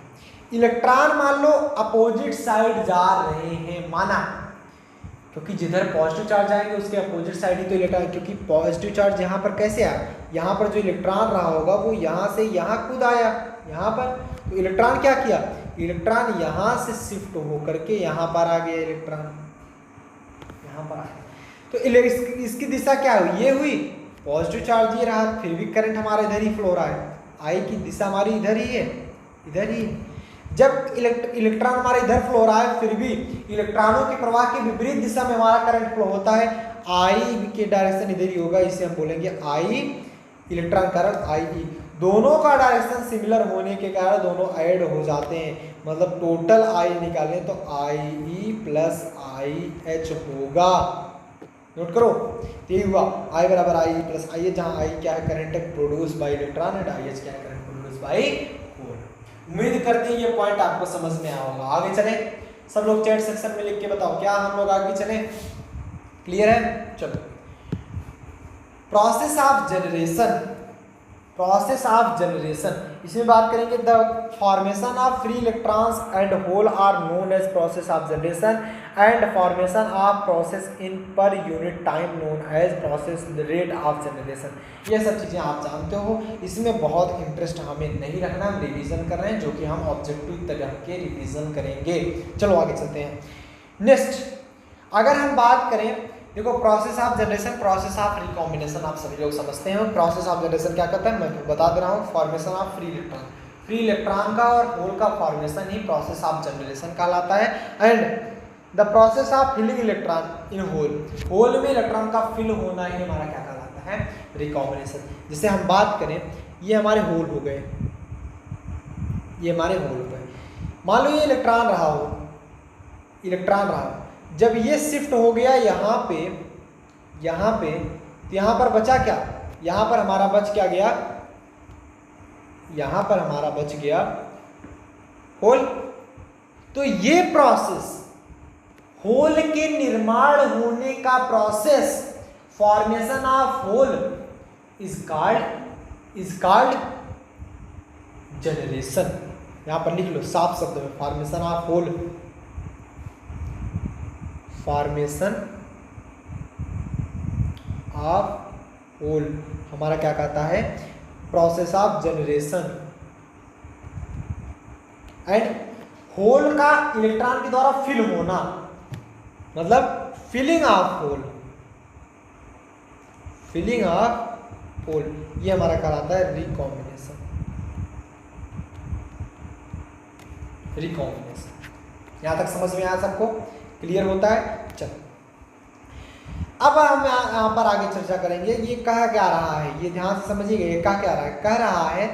इलेक्ट्रॉन मान लो अपोजिट साइड जा रहे हैं, माना क्योंकि जिधर पॉजिटिव चार्ज आएंगे उसके अपोजिट साइड ही तो इलेक्ट्रॉन, क्योंकि पॉजिटिव चार्ज यहाँ पर कैसे आया, यहाँ पर जो इलेक्ट्रॉन रहा होगा वो यहाँ से यहाँ कूद आया यहाँ पर, तो इलेक्ट्रॉन क्या किया, इलेक्ट्रॉन यहाँ से शिफ्ट होकर के यहाँ पर आ गया, इलेक्ट्रॉन यहाँ पर आ गया, तो इसकी दिशा क्या हुई, ये हुई, पॉजिटिव चार्ज ये रहा, फिर भी करंट हमारा इधर ही फ्लो रहा है, आई की दिशा हमारी इधर ही है, इधर ही है। जब इलेक्ट्रॉन हमारा इधर फ्लो रहा है फिर भी इलेक्ट्रॉनों के प्रवाह के विपरीत दिशा में हमारा करंट फ्लो होता है, आई के डायरेक्शन इधर ही होगा, इसे हम बोलेंगे आई, इलेक्ट्रॉन करंट आई ई, दोनों का डायरेक्शन सिमिलर होने के कारण दोनों ऐड हो जाते हैं, मतलब टोटल आई निकालें तो आई ई प्लस आई एच होगा, नोट करो, यही हुआ, आई बराबर आई प्लस आई एच, जहाँ आई क्या है, current produce by electron and I H क्या है, करंट प्रोड्यूस बाय होल। उम्मीद करते हैं ये पॉइंट आपको समझ में आया होगा। आगे चले, सब लोग चैट सेक्शन में लिख के बताओ क्या हम लोग आगे चले, क्लियर है, चलो। Process of generation, process of generation, इसमें बात करेंगे the formation of free electrons and hole are known as process of generation and formation of process in per unit time known as process rate of generation. ये सब चीज़ें आप जानते हो, इसमें बहुत इंटरेस्ट हमें नहीं रखना, हम रिवीजन कर रहे हैं, जो कि हम ऑब्जेक्टिव तरह के रिवीजन करेंगे। चलो आगे चलते हैं। नेक्स्ट अगर हम बात करें, देखो process of generation, process of recombination आप सभी लोग समझते हैं। प्रोसेस ऑफ जनरेशन क्या करता है, मैं बता दे रहा हूँ, formation of free electron, free electron का और होल का फॉर्मेशन ही प्रोसेस ऑफ जनरेशन कहलाता है। And the process of filling electron in hole, hole में इलेक्ट्रॉन का फिल होना ही हमारा क्या कहलाता है, रिकॉम्बिनेशन। जिसे हम बात करें, ये हमारे होल हो गए, ये हमारे होल हो गए, मान लो ये इलेक्ट्रॉन रहा हो, इलेक्ट्रॉन रहा, जब ये शिफ्ट हो गया यहाँ पे, यहाँ पे, तो यहाँ पर बचा क्या, यहाँ पर हमारा बच क्या गया, यहाँ पर हमारा बच गया होल। तो ये प्रोसेस, होल के निर्माण होने का process, formation of hole is called generation. यहां पर लिख लो साफ शब्द में, formation of hole, formation of hole हमारा क्या कहता है, process of generation. And hole का इलेक्ट्रॉन के द्वारा फिल होना, मतलब filling of hole, filling of hole, ये हमारा कहलाता है रिकॉम्बिनेशन, रिकॉम्बिनेशन। यहां तक समझ में आया सबको, क्लियर होता है। चलो अब हम यहाँ पर आगे चर्चा करेंगे, ये कह क्या रहा है, ये ध्यान से समझिएगा, ये कह क्या रहा है, कह रहा है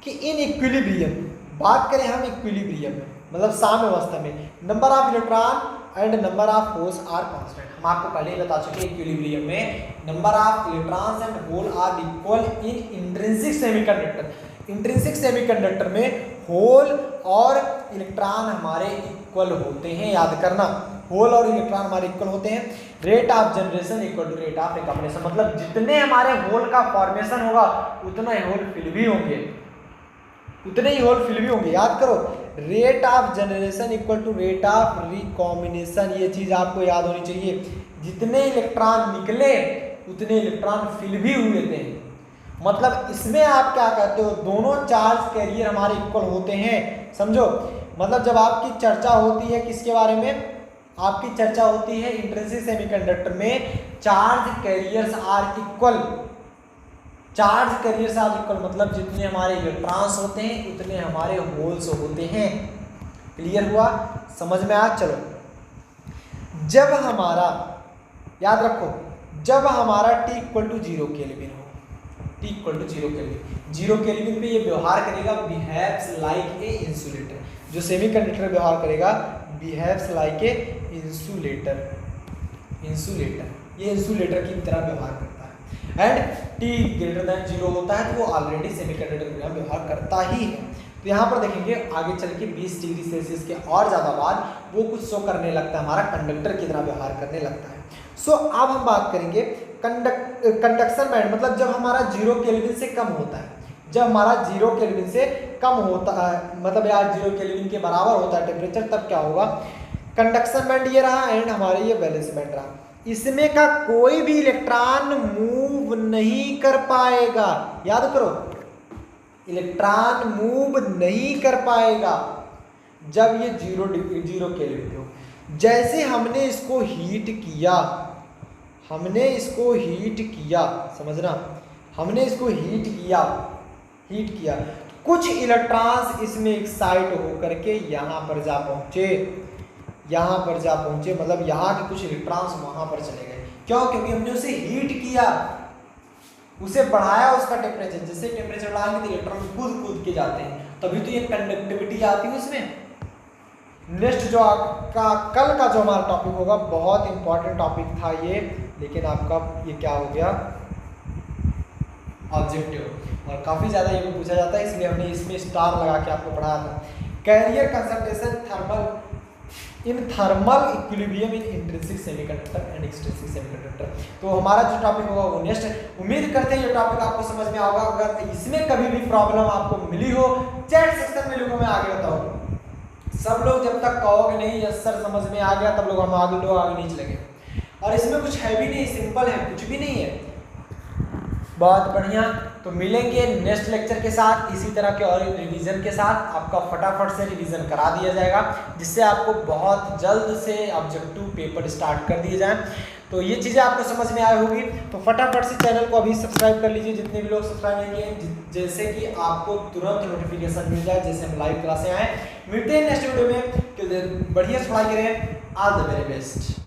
कि इन इक्विलिब्रियम, बात करें हम इक्विलिब्रियम में, मतलब साम्यावस्था में, number of electron and number of holes are constant. हम आपको पहले ही बता चुके हैं, इक्विलिब्रियम में number of electrons and hole are equal in intrinsic semiconductor. Intrinsic semiconductor में होल और इलेक्ट्रॉन हमारे इक्वल होते हैं, याद करना, होल और इलेक्ट्रॉन हमारे इक्वल होते हैं। Rate of generation equal to rate of recombination, मतलब जितने हमारे होल का फॉर्मेशन होगा उतना ही होल फिल भी होंगे, उतने ही होल फिल भी होंगे। याद करो, rate of generation equal to rate of recombination, ये चीज आपको याद होनी चाहिए। जितने इलेक्ट्रॉन निकले उतने इलेक्ट्रॉन फिल भी हुए थे, मतलब इसमें आप क्या कहते हो, दोनों चार्ज कैरियर हमारे इक्वल होते हैं, समझो। मतलब जब आपकी चर्चा होती है किसके बारे में, आपकी चर्चा होती है इंट्रिंसिक सेमीकंडक्टर में, charge carriers are equal, charge carriers are equal, मतलब जितने हमारे इलेक्ट्रॉन्स होते हैं उतने हमारे होल्स होते हैं। क्लियर हुआ, समझ में आया। चलो जब हमारा, याद रखो, जब हमारा T इक्वल टू 0 केल्विन हो, T equal to 0 kelvin, 0 kelvin पे ये व्यवहार करेगा बिहेव्स लाइक ए इंसुलेटर, जो सेमीकंडक्टर व्यवहार करेगा behaves like a insulator, insulator, ये इंसुलेटर की तरह व्यवहार करता है। एंड T ग्रेटर देन 0 होता है तो वो ऑलरेडी सेमीकंडक्टर की तरह व्यवहार करता ही है। तो यहाँ पर देखेंगे आगे चल के 20 डिग्री सेल्सियस के और ज़्यादा बाद वो कुछ शो करने लगता है, हमारा कंडक्टर की तरह व्यवहार करने लगता है। सो अब हम बात करेंगे कंडक्शन बैंड, मतलब जब हमारा 0 केल्विन से कम होता है, जब हमारा 0 केल्विन से कम होता है, मतलब यार 0 केल्विन के बराबर होता है टेम्परेचर, तब क्या होगा, कंडक्शन बैंड ये रहा एंड हमारे ये वैलेंस बैंड रहा। इसमें का कोई भी इलेक्ट्रॉन मूव नहीं कर पाएगा, याद करो, इलेक्ट्रॉन मूव नहीं कर पाएगा जब ये जीरो केल्विन पे हो। जैसे हमने इसको हीट किया, समझना, हमने इसको हीट किया, कुछ इलेक्ट्रॉन्स इसमें एक्साइट होकर के यहाँ पर जा पहुंचे, मतलब यहाँ के कुछ इलेक्ट्रॉन्स वहां पर चले गए। क्यों? क्योंकि हमने उसे हीट किया, उसे बढ़ाया उसका टेम्परेचर। जैसे टेम्परेचर बढ़ाएंगे तो इलेक्ट्रॉन कूद के जाते हैं, तभी तो ये कंडक्टिविटी आती है उसमें। नेक्स्ट जो आपका कल का जो हमारा टॉपिक होगा, बहुत इंपॉर्टेंट टॉपिक था ये, लेकिन आपका ये क्या हो गया, ऑब्जेक्टिव, और काफी ज्यादा ये पूछा जाता है, इसलिए हमने इसमें स्टार लगा के आपको पढ़ाया था। Carrier concentration in thermal equilibrium in intrinsic semiconductor and extrinsic semiconductor. तो हमारा जो टॉपिक होगा वो नेक्स्ट। उम्मीद करते हैं ये टॉपिक आपको समझ में आएगा। अगर इसमें कभी भी प्रॉब्लम आपको मिली हो, चैट सेक्शन में लिखो, मैं आगे बताऊंगा। सब लोग जब तक कहोगे नहीं यस सर समझ में आ गया, तब लोग हम आगे नहीं चलेंगे। और इसमें कुछ है भी नहीं, सिंपल है, कुछ भी नहीं है, बहुत बढ़िया। तो मिलेंगे नेक्स्ट लेक्चर के साथ इसी तरह के और रिवीजन के साथ। आपका फटाफट से रिवीजन करा दिया जाएगा, जिससे आपको बहुत जल्द से ऑब्जेक्टिव पेपर स्टार्ट कर दिए जाएं। तो ये चीज़ें आपको समझ में आई होगी, तो फटाफट से चैनल को अभी सब्सक्राइब कर लीजिए, जितने भी लोग सब्सक्राइब नहीं किए, जैसे कि आपको तुरंत नोटिफिकेशन मिल जाए जैसे हम लाइव क्लासें आए। मिलते हैं नेक्स्ट वीडियो में, बढ़िया पढ़ाई करें। All the very best.